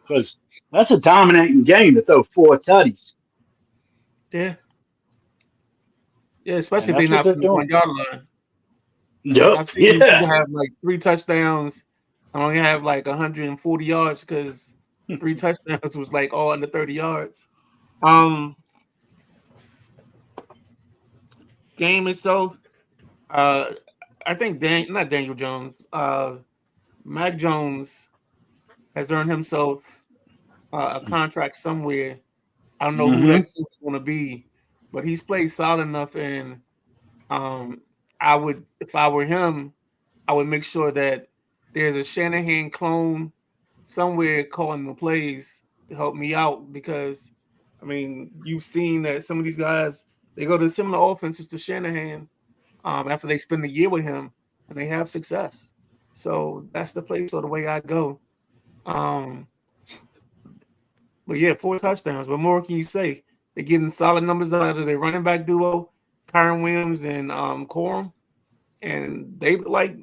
because that's a dominating game to throw 4 tutties. Yeah. Yeah, especially if they're not from the 1 yard line. Yep. I've seen people have like 3 touchdowns I only have like 140 yards because 3 touchdowns was like all under 30 yards. Game itself, I think not Daniel Jones, Mac Jones has earned himself a contract somewhere. I don't know who Mm-hmm. that team's going to be, but he's played solid enough, and I would, if I were him, I would make sure that there's a Shanahan clone somewhere calling the plays to help me out because, I mean, you've seen that some of these guys they go to similar offenses to Shanahan after they spend a year with him and they have success. So that's the place or the way I go. Um, but yeah, 4 touchdowns. What more can you say? They're getting solid numbers out of their running back duo, Kyron Williams and Corum. And they like,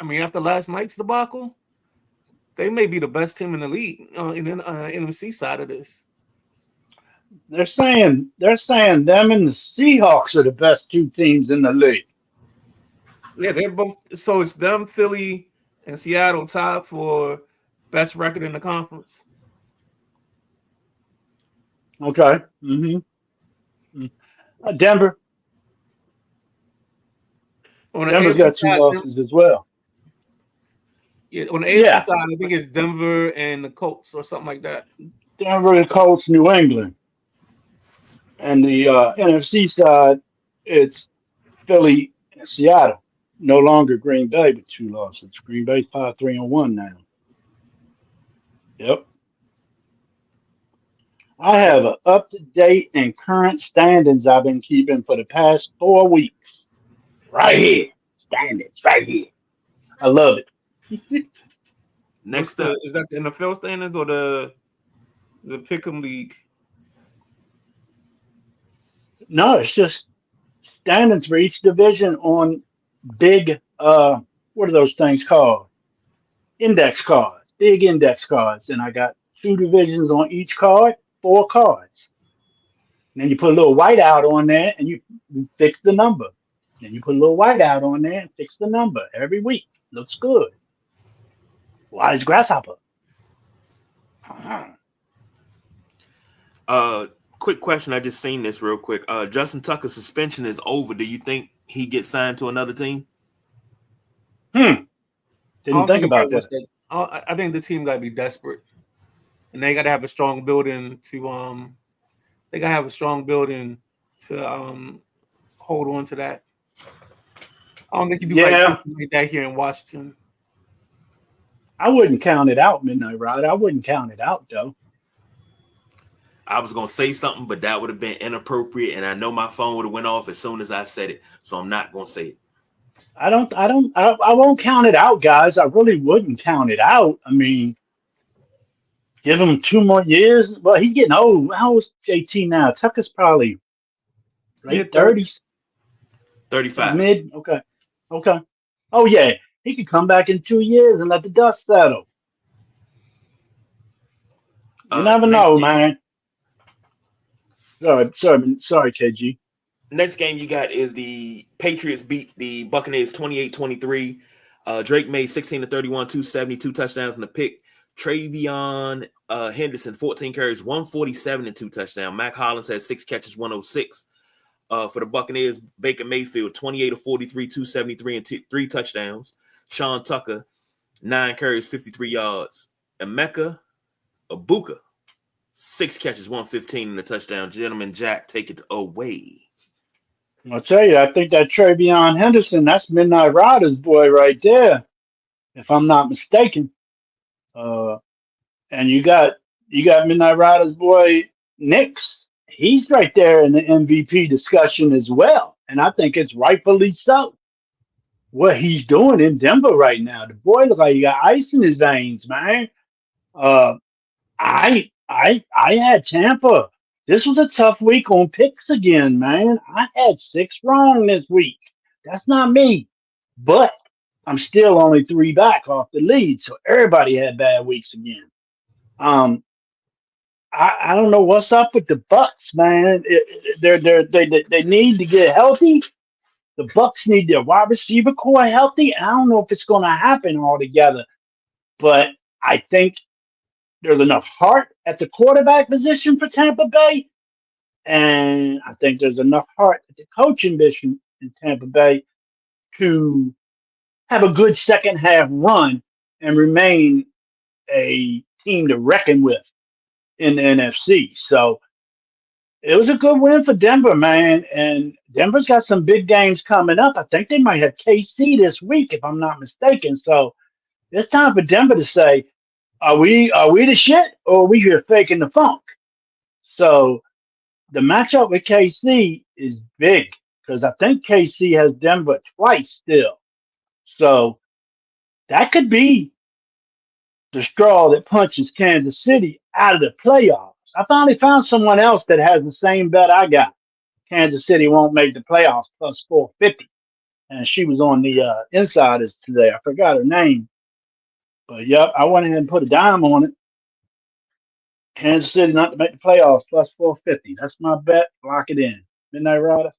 I mean, after last night's debacle, they may be the best team in the league in the NFC side of this. They're saying them and the Seahawks are the best 2 teams in the league. Yeah, they're both. So it's them, Philly, and Seattle tied for best record in the conference. Okay. Mm-hmm. Denver. On the Denver's AFC got 2 side, losses as well. yeah, on the AFC side, I think it's Denver and the Colts or something like that. Denver, the Colts, New England. And the NFC side, it's Philly and Seattle. No longer Green Bay with 2 losses. Green Bay's 5-3-1 now. Yep. I have an up-to-date and current standings I've been keeping for the past 4 weeks. Right here. Standings, right here. I love it. Next up, Is that the NFL standings or the Pick'em League? No, it's just standings for each division on big, what are those things called? Index cards, big index cards. And I got 2 divisions on each card, 4 cards. And then you put a little whiteout on there and you fix the number. Then you put a little whiteout on there and fix the number every week. Looks good. Wise grasshopper. quick question. I just seen this real quick. Justin Tucker's suspension is over. Do you think he gets signed to another team? Didn't think about that. I think the team got to be desperate, and they got to have a strong building to They got to have a strong building to hold on to that. I don't think you do like that here in Washington. I wouldn't count it out, Midnight Ride. I wouldn't count it out, though. I was gonna say something, but that would have been inappropriate, and I know my phone would have went off as soon as I said it, so I'm not gonna say it. I won't count it out, guys. I really wouldn't count it out. I mean, give him 2 more years. Well, he's getting old. How old is JT now? Tucker's probably late 30s. 35. Mid. Okay. Oh, yeah. He could come back in 2 years and let the dust settle. You never know, man. Sorry, KG. Next game you got is the Patriots beat the Buccaneers 28-23. Drake made 16 of 31, 272 touchdowns in the pick. Travion Henderson, 14 carries, 147 and 2 touchdowns. Mac Hollins had 6 catches, 106. For the Buccaneers, Baker Mayfield, 28 of 43, 273 and 3 touchdowns. Sean Tucker, 9 carries, 53 yards. Emeka Ibuka, 6 catches, 115 and a touchdown. Gentleman Jack, take it away. I'll tell you, I think that Travion Henderson, that's Midnight Riders boy right there, if I'm not mistaken. And you got Midnight Riders boy Nix. He's right there in the MVP discussion as well, and I think it's rightfully so. What he's doing in Denver right now, the boy looks like he got ice in his veins, man. I had Tampa. This was a tough week on picks again, man. I had 6 wrong this week. That's not me. But I'm still only 3 back off the lead. So everybody had bad weeks again. I don't know what's up with the Bucks, man. They need to get healthy. The Bucks need their wide receiver core healthy. I don't know if it's going to happen altogether. but I think there's enough heart at the quarterback position for Tampa Bay, and I think there's enough heart at the coaching position in Tampa Bay to have a good second half run and remain a team to reckon with in the NFC. So it was a good win for Denver, man. And Denver's got some big games coming up. I think they might have KC this week, if I'm not mistaken. So it's time for Denver to say, are we the shit or are we here faking the funk? So the matchup with KC is big because I think KC has Denver twice still. So that could be the straw that punches Kansas City out of the playoffs. I finally found someone else that has the same bet I got. Kansas City won't make the playoffs plus 450. And she was on the Insiders today. I forgot her name. But yep, I went ahead and put a dime on it. Kansas City not to make the playoffs plus 450. That's my bet. Lock it in. Midnight Rider.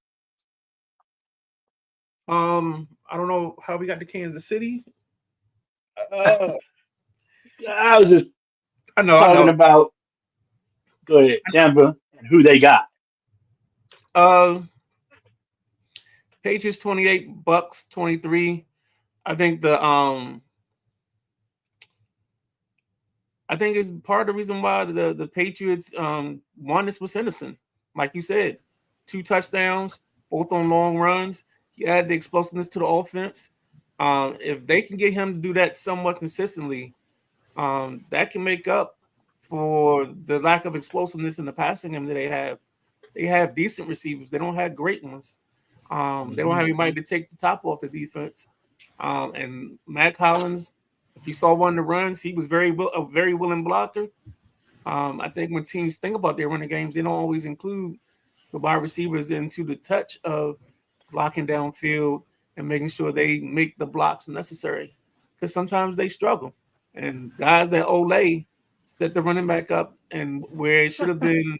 I don't know how we got to Kansas City. I was just I know. talking about go ahead, Denver and who they got. Patriots 28, Bucks 23. I think I think it's part of the reason why the Patriots won this was Henderson. Like you said, 2 touchdowns, both on long runs. He added the explosiveness to the offense. If they can get him to do that somewhat consistently, that can make up for the lack of explosiveness in the passing game that they have. They have decent receivers. They don't have great ones. They don't have anybody to take the top off the defense. And Matt Collins, if you saw one of the runs, he was a very willing blocker. I think when teams think about their running games, they don't always include the wide receivers into the touch of blocking downfield and making sure they make the blocks necessary. Because sometimes they struggle. And guys that Olay set the running back up, and where it should have been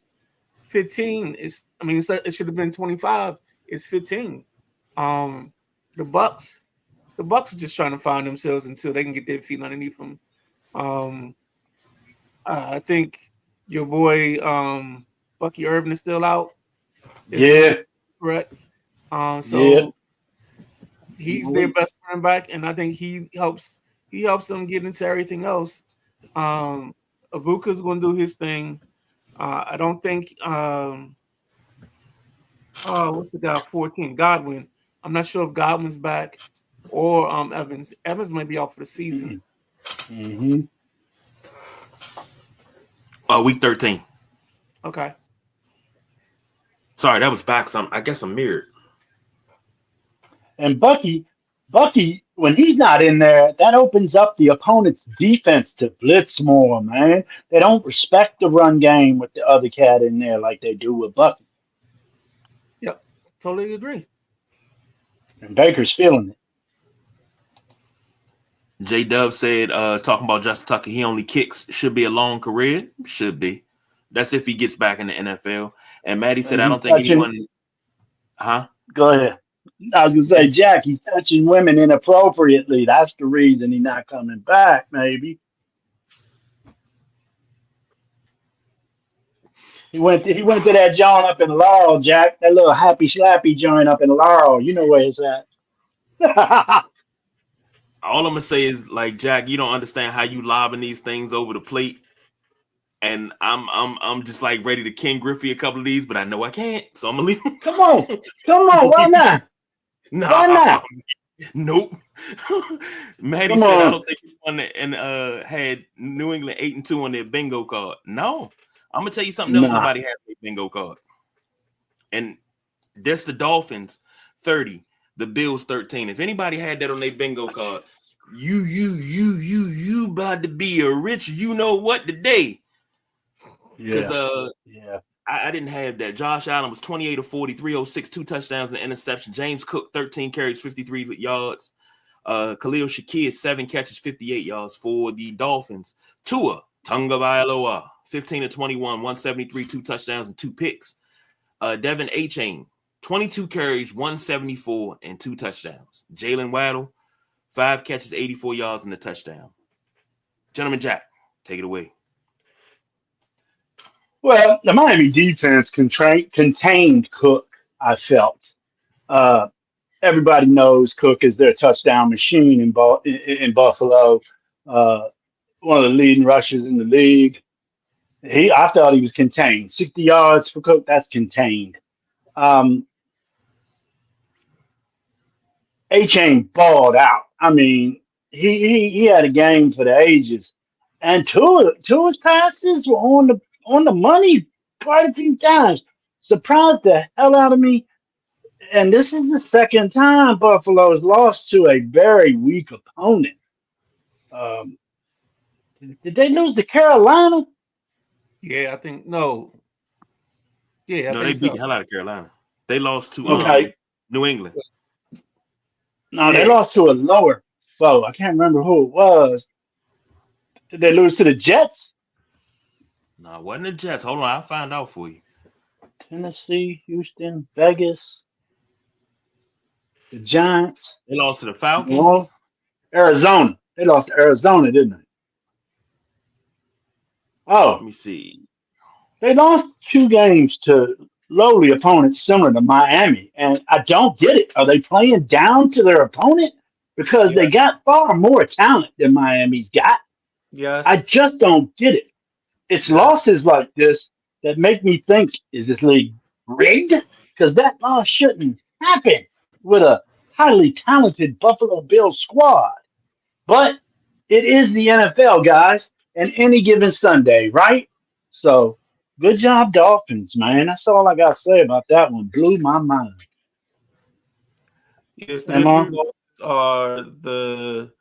15, it should have been 25. It's 15. The Bucks are just trying to find themselves until they can get their feet underneath them. I think your boy Bucky Irvin is still out. Yeah. Correct. Yeah. He's their best running back, and I think he helps them get into everything else. Ibuka's going to do his thing. I don't think what's the guy 14? Godwin. I'm not sure if Godwin's back or Evans. Evans might be out for the season. Mm-hmm. Week 13. Okay. Sorry, that was back. I guess I'm mirrored. And Bucky, when he's not in there, that opens up the opponent's defense to blitz more, man. They don't respect the run game with the other cat in there like they do with Bucky. Yep, totally agree. And Baker's feeling it. J Dub said, talking about Justin Tucker, he only kicks, should be a long career. Should be. That's if he gets back in the NFL. And Maddie said, I don't think anyone. Huh? Go ahead. I was going to say, Jack, he's touching women inappropriately. That's the reason he's not coming back, maybe. He went to that joint up in Laurel, Jack. That little happy slappy joint up in Laurel. You know where it's at. All I'm gonna say is, like, Jack, you don't understand how you lobbing these things over the plate, and I'm just like ready to Ken Griffey a couple of these, but I know I can't, so I'm gonna leave. Come on, why not? No, why not? Nope. Maddie Come said, on. I don't think he won and had New England 8-2 on their bingo card. No, I'm gonna tell you something else. Nah. Nobody has a bingo card, and that's the Dolphins 30. The Bills 13. If anybody had that on their bingo card, you about to be a rich, you know what, today. Because I didn't have that. Josh Allen was 28 of 40, 306, 2 touchdowns and interception. James Cook 13 carries, 53 yards. Khalil Shakir 7 catches, 58 yards for the Dolphins. Tua Tagovailoa 15 of 21, 173, 2 touchdowns and 2 picks. Devin Achane 22 carries, 174, and 2 touchdowns. Jalen Waddle, 5 catches, 84 yards, and a touchdown. Gentleman Jack, take it away. Well, the Miami defense contained Cook, I felt. Uh, Everybody knows Cook is their touchdown machine in Buffalo. Uh, One of the leading rushers in the league. I thought he was contained. 60 yards for Cook, that's contained. Um, A-Chain balled out. I mean, he had a game for the ages. And two of his passes were on the money quite a few times. Surprised the hell out of me. And this is the second time Buffalo's lost to a very weak opponent. Um, did they lose to Carolina? Yeah, I think no. Yeah, I No, they think beat so. the hell out of Carolina. They lost to Okay. New England. No, they Yeah. lost to a lower foe. I can't remember who it was. Did they lose to the Jets? No, it wasn't the Jets. Hold on, I'll find out for you. Tennessee, Houston, Vegas, the Giants, They lost to the New Orleans, Falcons. Arizona. They lost to Arizona, didn't they? Let Oh, me see. they lost two games to lowly opponents similar to Miami. And I don't get it. Are they playing down to their opponent? Because they Yes. got far more talent than Miami's got. I Yes. just don't get it. It's Yes. losses like this that make me think, is this league rigged? Because that loss shouldn't happen with a highly talented Buffalo Bills squad. But it is the NFL, guys, and any given Sunday, right? So good job, Dolphins, man. That's all I got to say about that one. Blew my mind. Yes, the next Emma, three losses are the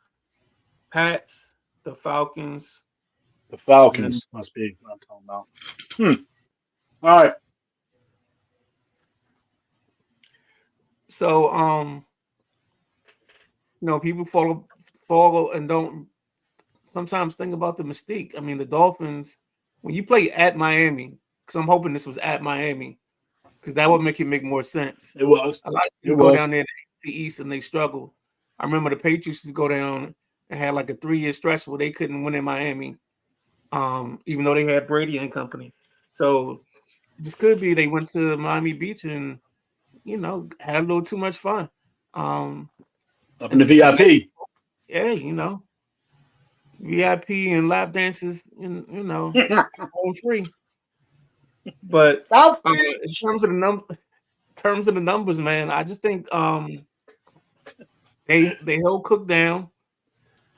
Pats, the Falcons, the and then Falcons must be what I'm talking about. All right. so people follow and don't sometimes think about the mystique. I mean, the Dolphins, when you play at Miami, because I'm hoping this was at Miami, because that would make it make more sense. It was. A lot of It people go was. down there to the East and they struggle. I remember the Patriots used to go down and had like a 3-year stretch where they couldn't win in Miami, even though they had Brady and company. So this could be they went to Miami Beach and had a little too much fun. Up in the And VIP. yeah, VIP and lap dances, and all free. But in terms of the numbers, man, I just think they held Cook down.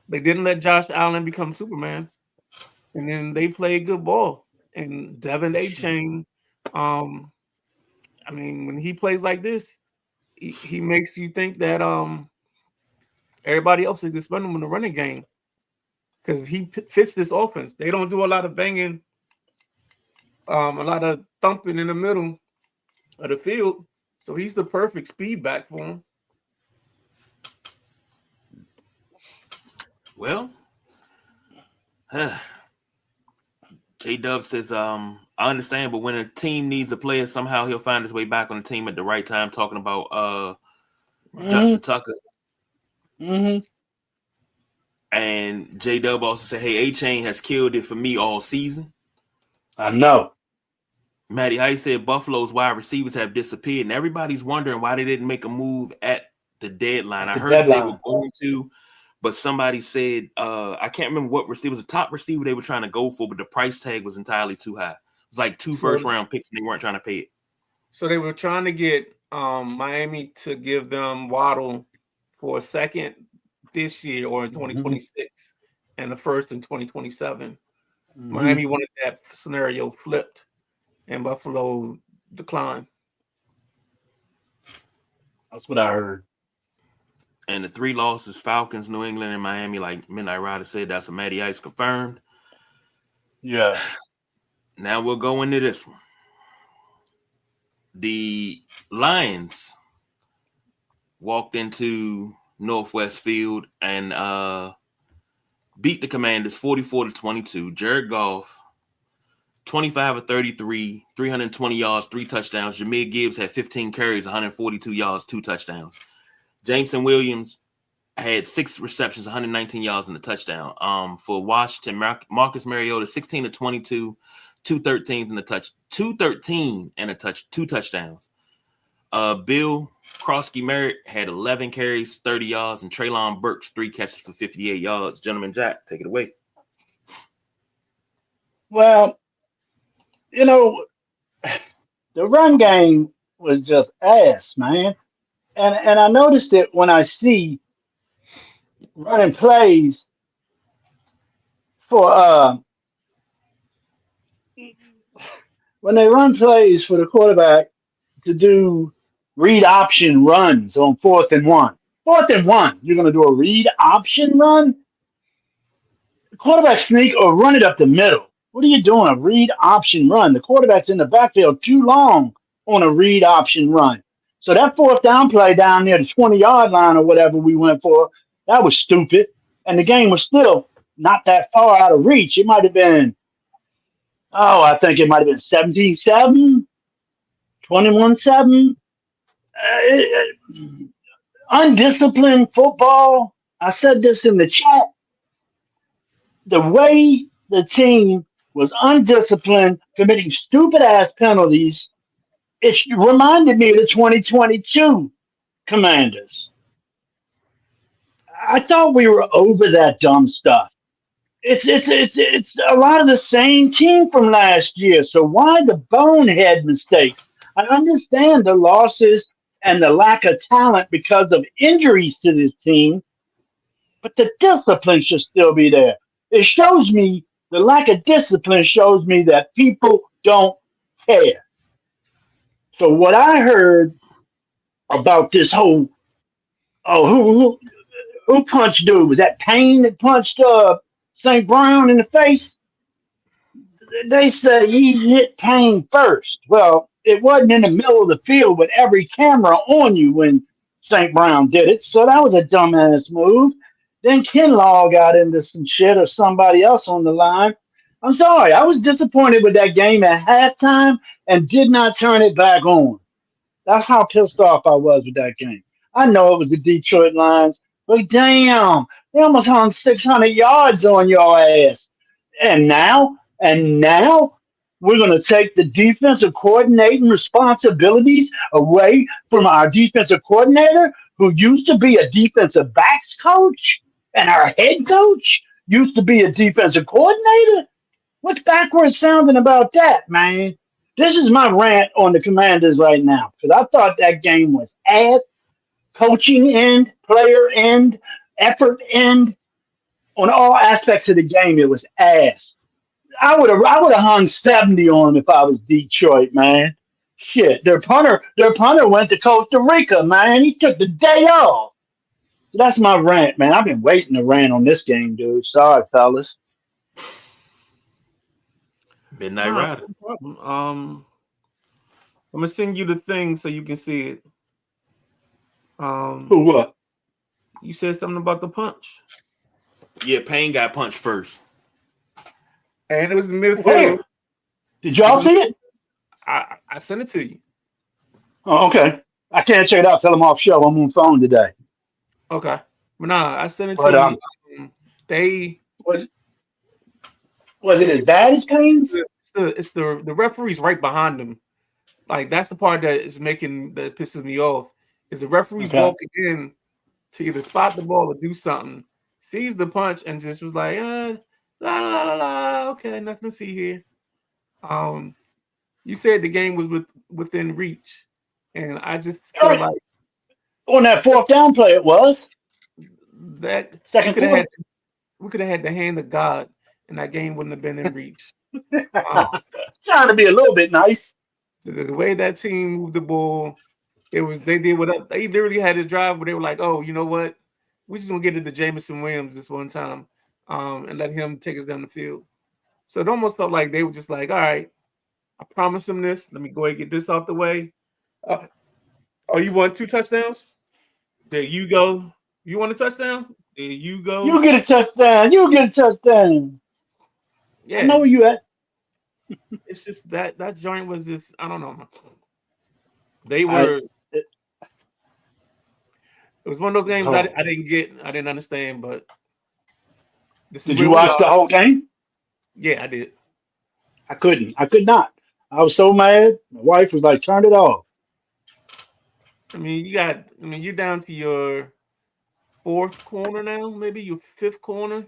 They didn't let Josh Allen become Superman, and then they played good ball. And Devin A-Chain, I mean, when he plays like this, he makes you think that everybody else is expendable in the running game because he fits this offense. They don't do a lot of banging, a lot of thumping in the middle of the field, so he's the perfect speed back for him. Well, J-Dub says, I understand, but when a team needs a player, somehow he'll find his way back on the team at the right time. Talking about Justin Tucker. Mm-hmm. And J-Dub also said, hey, A-Chain has killed it for me all season. I know. Matty Ice said Buffalo's wide receivers have disappeared, and everybody's wondering why they didn't make a move at the deadline. I heard they were going to, but somebody said, I can't remember what receiver, was the top receiver they were trying to go for, but the price tag was entirely too high. It was like two first-round picks, and they weren't trying to pay it. So they were trying to get Miami to give them Waddle for a second this year or in 2026 and the first in 2027. Miami wanted that scenario flipped, and Buffalo declined. That's what I heard. And the three losses, Falcons, New England, and Miami, like Midnight Rider said, that's a Matty Ice confirmed. Yeah. Now we'll go into this one. The Lions walked into Northwest Field and beat the Commanders 44-22. Jared Goff, 25 of 33, 320 yards, 3 touchdowns. Jahmyr Gibbs had 15 carries, 142 yards, 2 touchdowns. Jameson Williams had 6 receptions, 119 yards, and a touchdown. For Washington, Marcus Mariota, 16 to 22, 213 and a touch, 213 and a touch, 2 touchdowns. Bill Krosky Merritt had 11 carries, 30 yards, and Treylon Burks 3 catches for 58 yards. Gentleman Jack, take it away. Well, you know, the run game was just ass, man. And I noticed it when I see running plays for when they run plays for the quarterback to do read option runs on 4th and 1. 4th and 1, you're gonna do a read option run? The quarterback sneak or run it up the middle. What are you doing? A read option run. The quarterback's in the backfield too long on a read option run. So that 4th down play down near the 20-yard line or whatever we went for, that was stupid. And the game was still not that far out of reach. It might have been, I think it might have been 17-7, 21-7. Undisciplined football. I said this in the chat. The way the team was undisciplined, committing stupid ass penalties, it reminded me of the 2022 Commanders. I thought we were over that dumb stuff. It's a lot of the same team from last year. So why the bonehead mistakes? I understand the losses and the lack of talent because of injuries to this team, but the discipline should still be there. It shows me the lack of discipline shows me that people don't care. So what I heard about this whole who punched dude? Was that Payne that punched St. Brown in the face? They say he hit Payne first. Well, it wasn't in the middle of the field with every camera on you when St. Brown did it. So that was a dumbass move. Then Kinlaw got into some shit or somebody else on the line. I'm sorry. I was disappointed with that game at halftime and did not turn it back on. That's how pissed off I was with that game. I know it was the Detroit Lions, but damn, they almost hung 600 yards on your ass. And now we're going to take the defensive coordinating responsibilities away from our defensive coordinator, who used to be a defensive backs coach, and our head coach used to be a defensive coordinator. What's backwards sounding about that, man? This is my rant on the Commanders right now, because I thought that game was ass, coaching end, player end, effort end. On all aspects of the game, it was ass. I would have hung 70 on them if I was Detroit, man. Shit, their punter went to Costa Rica, man. He took the day off. So that's my rant, man. I've been waiting to rant on this game, dude. Sorry, fellas. Midnight Rider. No problem. I'm gonna send you the thing so you can see it. For what? You said something about the punch, Yeah, Payne got punched first. and it was in the midfield. Where? Did y'all see it? I sent it to you. Oh, okay. I can't check it out till I'm off show. I'm on the phone today. Okay, but nah, I sent it But, to you. They Was it as bad as Payne's? it's the referee's right behind them. Like that's the part that pisses me off. Is the referee's Okay. walking in to either spot the ball or do something, sees the punch and just was like, la la la la. Okay, nothing to see here. You said the game was within reach, and I just feel like On that 4th down play, it was. that Second quarter. we could have had the hand of God, and that game wouldn't have been in reach. Trying to be a little bit nice. The way that team moved the ball, they did what they literally had a drive where they were like, oh, you know what? We're just gonna get it to Jameson Williams this one time, and let him take us down the field. So it almost felt like they were just like, all right, I promised him this. Let me go ahead and get this off the way. Oh, you want 2 touchdowns? There you go. You want a touchdown? There you go. You get a touchdown. You get a touchdown. Yeah. I know where you at. It's just that joint was just, I don't know. They were It was one of those games Oh. I didn't get. I didn't understand, but this is Did where you we watch are. the whole game? Yeah, I did. I couldn't. I could not. I was so mad. My wife was like, "Turn it off." I mean, you're down to your fourth corner now, maybe your fifth corner.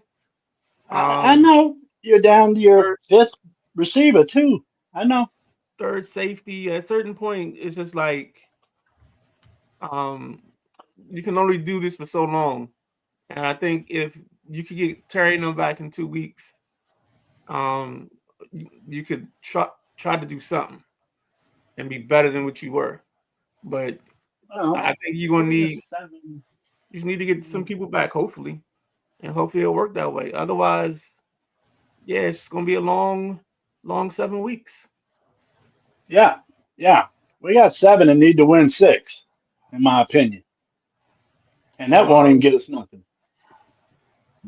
I know you're down to your Third, fifth receiver too. I know. third safety. At a certain point, it's just like um, you can only do this for so long. And I think if you could get Terry and them back in 2 weeks, you could try to do something and be better than what you were. But Well, I think you're gonna three to need seven. you just need to get some people back, hopefully, and hopefully it'll work that way. Otherwise, yeah, it's gonna be a long 7 weeks. Yeah, yeah. We got 7 and need to win 6, in my opinion. And that won't even get us nothing.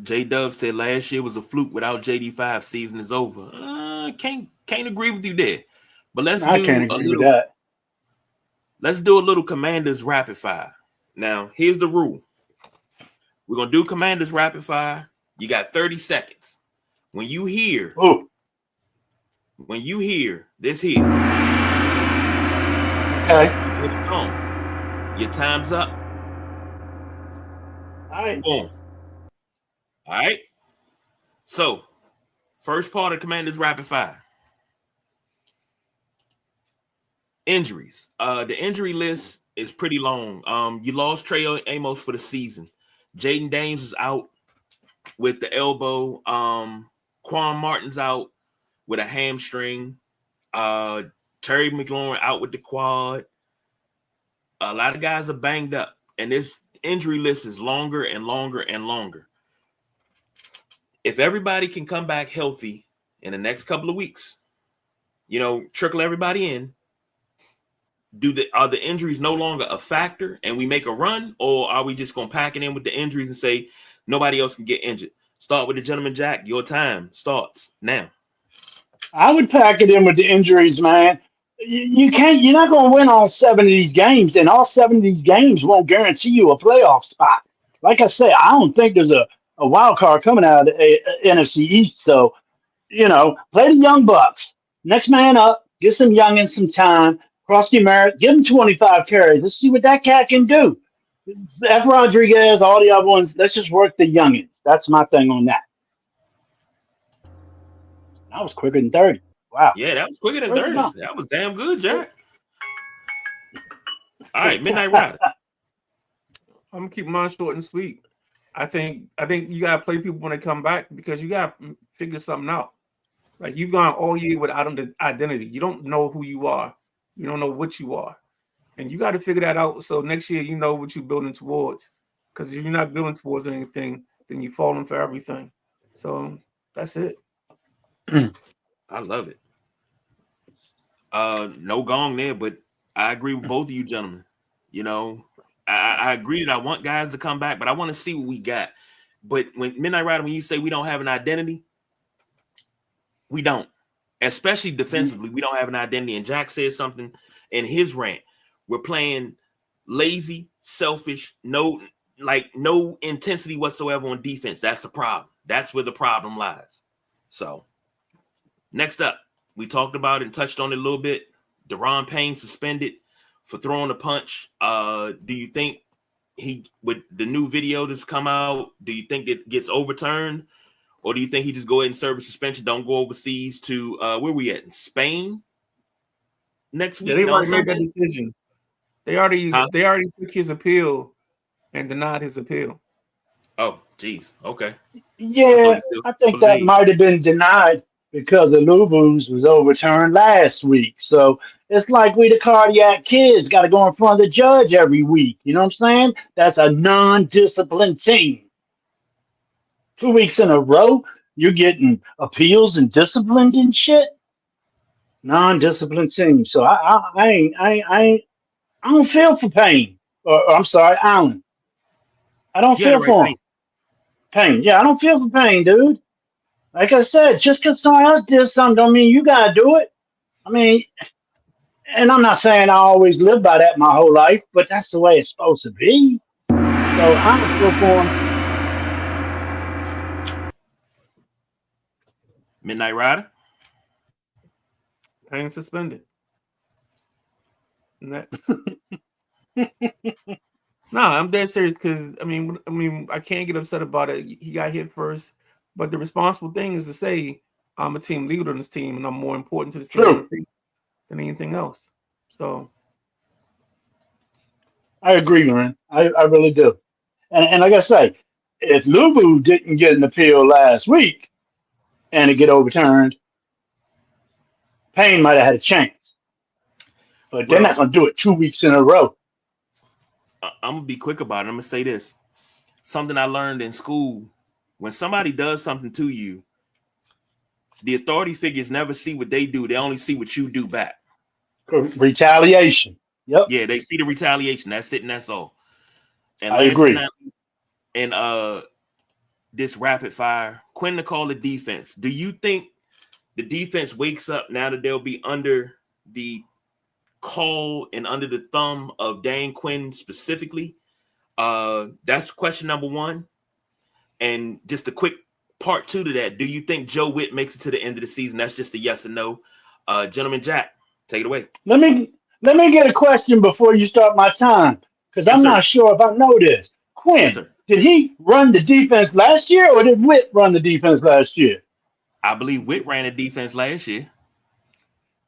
J Dub said last year was a fluke. Without JD5, season is over. Can't agree with you there. But I can't agree with that. Let's do a little Commanders rapid fire. Now, here's the rule. We're gonna do Commanders rapid fire. You got 30 seconds. When you hear Ooh, this here, okay. you hit the phone. Your time's up. All right. Boom. All right. So, first part of Commanders rapid fire. Injuries. The injury list is pretty long. You lost Trey Amos for the season. Jaden Daniels is out with the elbow. Quan Martin's out with a hamstring. Terry McLaurin out with the quad. A lot of guys are banged up, and this injury list is longer and longer and longer. If everybody can come back healthy in the next couple of weeks, trickle everybody in. Are the injuries no longer a factor and we make a run, or are we just going to pack it in with the injuries and say nobody else can get injured? Start with the gentleman, Jack. Your time starts now. I would pack it in with the injuries, man. You can't. You're not going to win all 7 of these games, and all 7 of these games won't guarantee you a playoff spot. Like I say, I don't think there's a wild card coming out of the NFC East. So, play the young bucks. Next man up. Get some youngins some time. Frosty Merritt, give him 25 carries. Let's see what that cat can do. F. Rodriguez, all the other ones, let's just work the youngins. That's my thing on that. That was quicker than 30. Wow. Yeah, that was quicker than Where'd you 30. go? That was damn good, Jack. All right, Midnight Rider. I'm gonna keep mine short and sweet. I think you gotta play people when they come back because you gotta figure something out. Like you've gone all year without an identity. You don't know who you are. You don't know what you are. And you got to figure that out. So next year, you know what you're building towards. Because if you're not building towards anything, then you're falling for everything. So that's it. I love it. No gong there, but I agree with both of you gentlemen. I agree that I want guys to come back, but I want to see what we got. But when Midnight Rider, when you say we don't have an identity, we don't. Especially defensively, we don't have an identity. And Jack said something in his rant. We're playing lazy, selfish, no intensity whatsoever on defense. That's the problem. That's where the problem lies. So, next up, we talked about it and touched on it a little bit. Deron Payne suspended for throwing a punch. Do you think with the new video that's come out, do you think it gets overturned? Or do you think he just go ahead and serve a suspension, don't go overseas to where we at? In Spain next week? Yeah, they already made that decision. They already took his appeal and denied his appeal. Oh, geez. Okay. Yeah, I think that might have been denied because the Lubu's was overturned last week. So it's like we the cardiac kids got to go in front of the judge every week. You know what I'm saying? That's a non-disciplined team. 2 weeks in a row, you're getting appeals and disciplined and shit. Non-disciplined team. So I don't feel for Payne. Or I'm sorry, Allen. I don't feel for him. Payne. Yeah, I don't feel for Payne, dude. Like I said, just because someone else did something don't mean you gotta do it. I mean, and I'm not saying I always live by that my whole life, but that's the way it's supposed to be. So I'm still for him. Midnight Rider. Paying suspended. Next. No, I'm dead serious because I mean, I can't get upset about it. He got hit first, but the responsible thing is to say I'm a team leader on this team, and I'm more important to the team True. than anything else. So I agree, man. I really do. And like I say, if Luvu didn't get an appeal last week and it get overturned, Payne might have had a chance. But they're not Well, going to do it 2 weeks in a row. I'm gonna be quick about it. I'm gonna say this. Something I learned in school: when somebody does something to you, the authority figures never see what they do; they only see what you do back. Retaliation. Yep, Yeah, they see the retaliation. That's it, and that's all. And I last but agree. not least, in this rapid fire, Quinn to call the defense. Do you think the defense wakes up now that they'll be under the call and under the thumb of Dan Quinn specifically? That's question number one. And just a quick part two to that. Do you think Joe Witt makes it to the end of the season? That's just a yes or no. Gentleman Jack, take it away. Let me get a question before you start my time, because Yes, I'm sir. not sure if I know this. Yes, Quinn, sir. did he run the defense last year, or did Witt run the defense last year? I believe Witt ran the defense last year.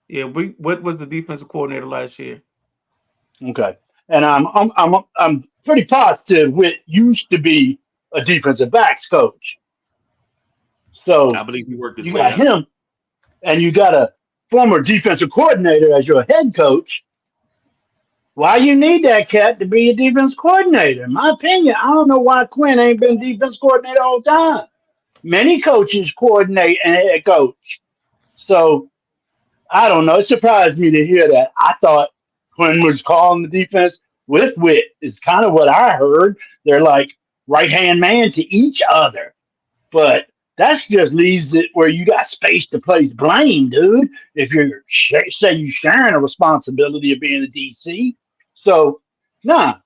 yeah, what was the defensive coordinator last year? Okay, and I'm pretty positive Witt used to be a defensive backs coach. I So believe he worked his you way got up. him, and you got a former defensive coordinator as your head coach. Why you need that cat to be a defense coordinator? In my opinion, I don't know why Quinn ain't been defense coordinator all the time. Many coaches coordinate and head coach. So I don't know. It surprised me to hear that. I thought Quinn was calling the defense with Witt, is kind of what I heard. They're like right hand man to each other. But that just leaves it where you got space to place blame, dude. If you're say you sharing a responsibility of being a DC, so nah,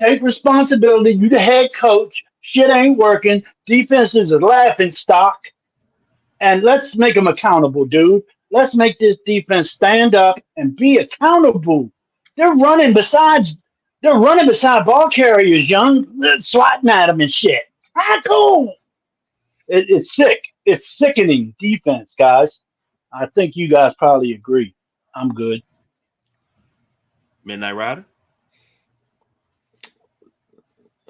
take responsibility. You the head coach. Shit ain't working. Defense is a laughing stock, and let's make them accountable, dude. Let's make this defense stand up and be accountable. They're running besides. They're running beside ball carriers, young, swatting at them and shit. Tackle. It's sick. It's sickening defense, guys. I think you guys probably agree. I'm good. Midnight Rider.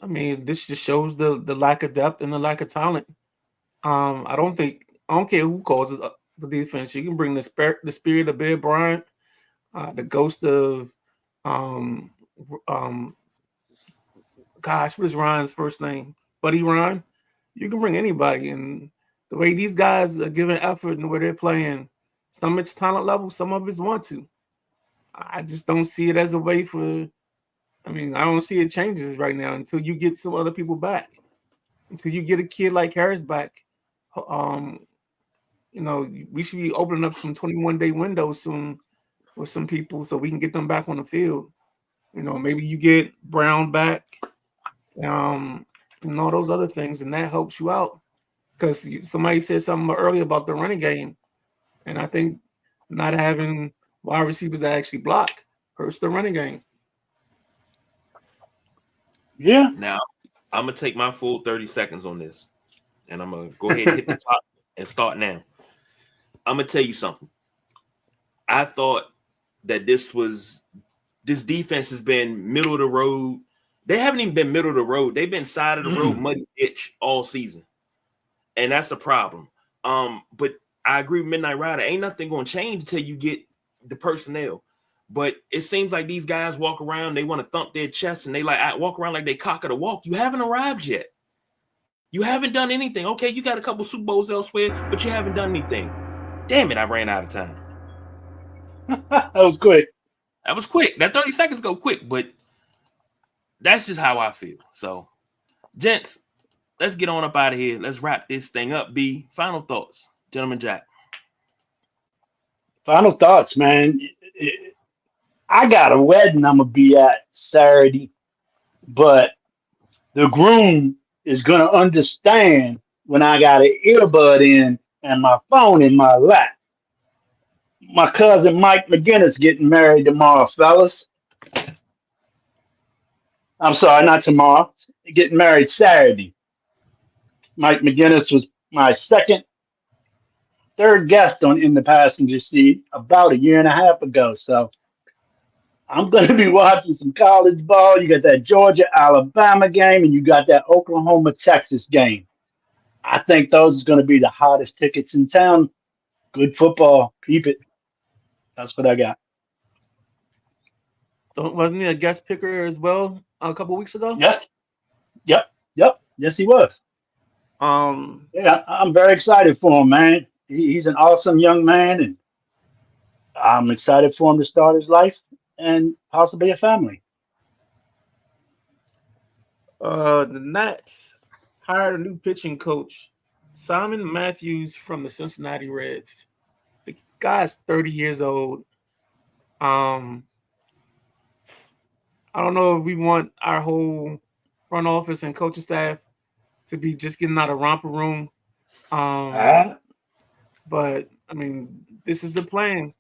I mean, this just shows the lack of depth and the lack of talent. I don't care who calls it the defense. You can bring the spirit of Bear Bryant, the ghost of um um gosh, what is Ryan's first name? Buddy Ryan. You can bring anybody, and the way these guys are giving effort and the way they're playing, some of it's talent level, some of it's want to. I just don't see it as a way for. I mean, I don't see it changes right now until you get some other people back. Until you get a kid like Harris back. Um, we should be opening up some 21-day windows soon with some people so we can get them back on the field. Maybe you get Brown back, and all those other things, and that helps you out. Because somebody said something earlier about the running game, and I think not having wide receivers that actually block hurts the running game. Yeah. Now, I'm gonna take my full 30 seconds on this, and I'm gonna go ahead and hit the top and start now. I'm gonna tell you something. I thought that this defense has been middle of the road. They haven't even been middle of the road. They've been side of the road, muddy ditch all season, and that's a problem. But I agree with Midnight Rider. Ain't nothing gonna change until you get the personnel. But it seems like these guys walk around, they want to thump their chests, and they walk around like they cock of the walk. You haven't arrived yet. You haven't done anything. Okay, you got a couple Super Bowls elsewhere, but you haven't done anything. Damn it, I ran out of time. That was quick. That was quick. That 30 seconds go quick, but that's just how I feel. So, gents, let's get on up out of here. Let's wrap this thing up. B, final thoughts. Gentleman Jack. Final thoughts, man. I got a wedding I'm going to be at Saturday, but the groom is going to understand when I got an earbud in and my phone in my lap. My cousin Mike McGinnis getting married tomorrow, fellas. I'm sorry, not tomorrow. Getting married Saturday. Mike McGinnis was my third guest on In the Passenger Seat about a year and a half ago. So I'm going to be watching some college ball. You got that Georgia Alabama game, and you got that Oklahoma Texas game. I think those are going to be the hottest tickets in town. Good football. Keep it. That's what I got. Wasn't he a guest picker as well a couple weeks ago? Yes. Yep. Yes, he was. Yeah, I'm very excited for him, man. He's an awesome young man, and I'm excited for him to start his life and possibly a family. The Nats hired a new pitching coach, Simon Matthews from the Cincinnati Reds. The guy's 30 years old. I don't know if we want our whole front office and coaching staff to be just getting out of romper room. But I mean, this is the plan.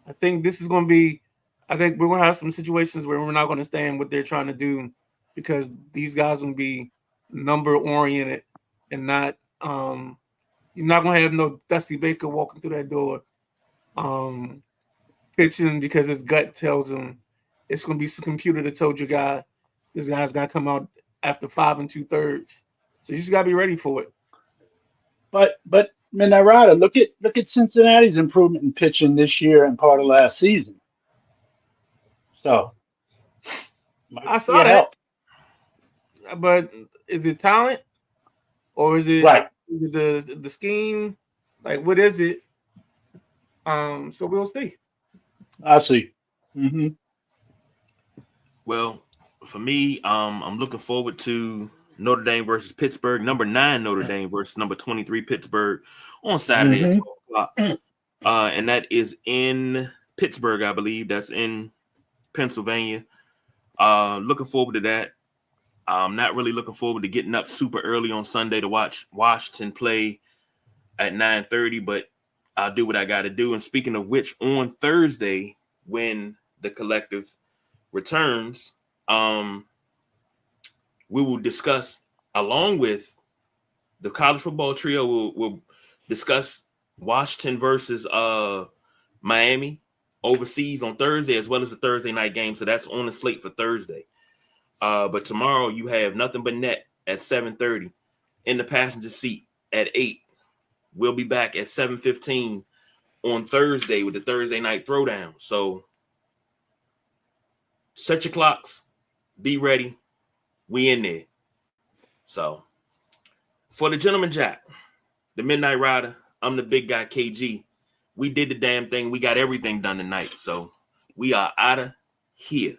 I think this is going to be. I think we're going to have some situations where we're not going to stand what they're trying to do because these guys will be number oriented and not. You're not going to have no Dusty Baker walking through that door, pitching because his gut tells him it's going to be some computer that told your guy this guy's got to come out after 5 2/3. So you just got to be ready for it. But Minarada, look at Cincinnati's improvement in pitching this year and part of last season. So I saw that. But is it talent or is it right? The scheme? Like what is it? So we'll see. I see. Mm-hmm. Well, for me, I'm looking forward to Notre Dame versus Pittsburgh. Number 9 Notre Dame versus number 23 Pittsburgh on Saturday at 12 o'clock. And that is in Pittsburgh, I believe. That's in Pennsylvania. Looking forward to that. I'm not really looking forward to getting up super early on Sunday to watch Washington play at 9:30, but I'll do what I got to do. And speaking of which, on Thursday, when the collective returns, we will discuss, along with the college football trio, we'll discuss Washington versus Miami overseas on Thursday, as well as the Thursday night game. So that's on the slate for Thursday. But tomorrow you have Nothing But Net at 7:30, In the Passenger Seat at 8. We'll be back at 7:15 on Thursday with the Thursday night throwdown. So set your clocks, be ready. We in there. So for the Gentleman Jack, the Midnight Rider, I'm the big guy KG. We did the damn thing. We got everything done tonight. So we are out of here.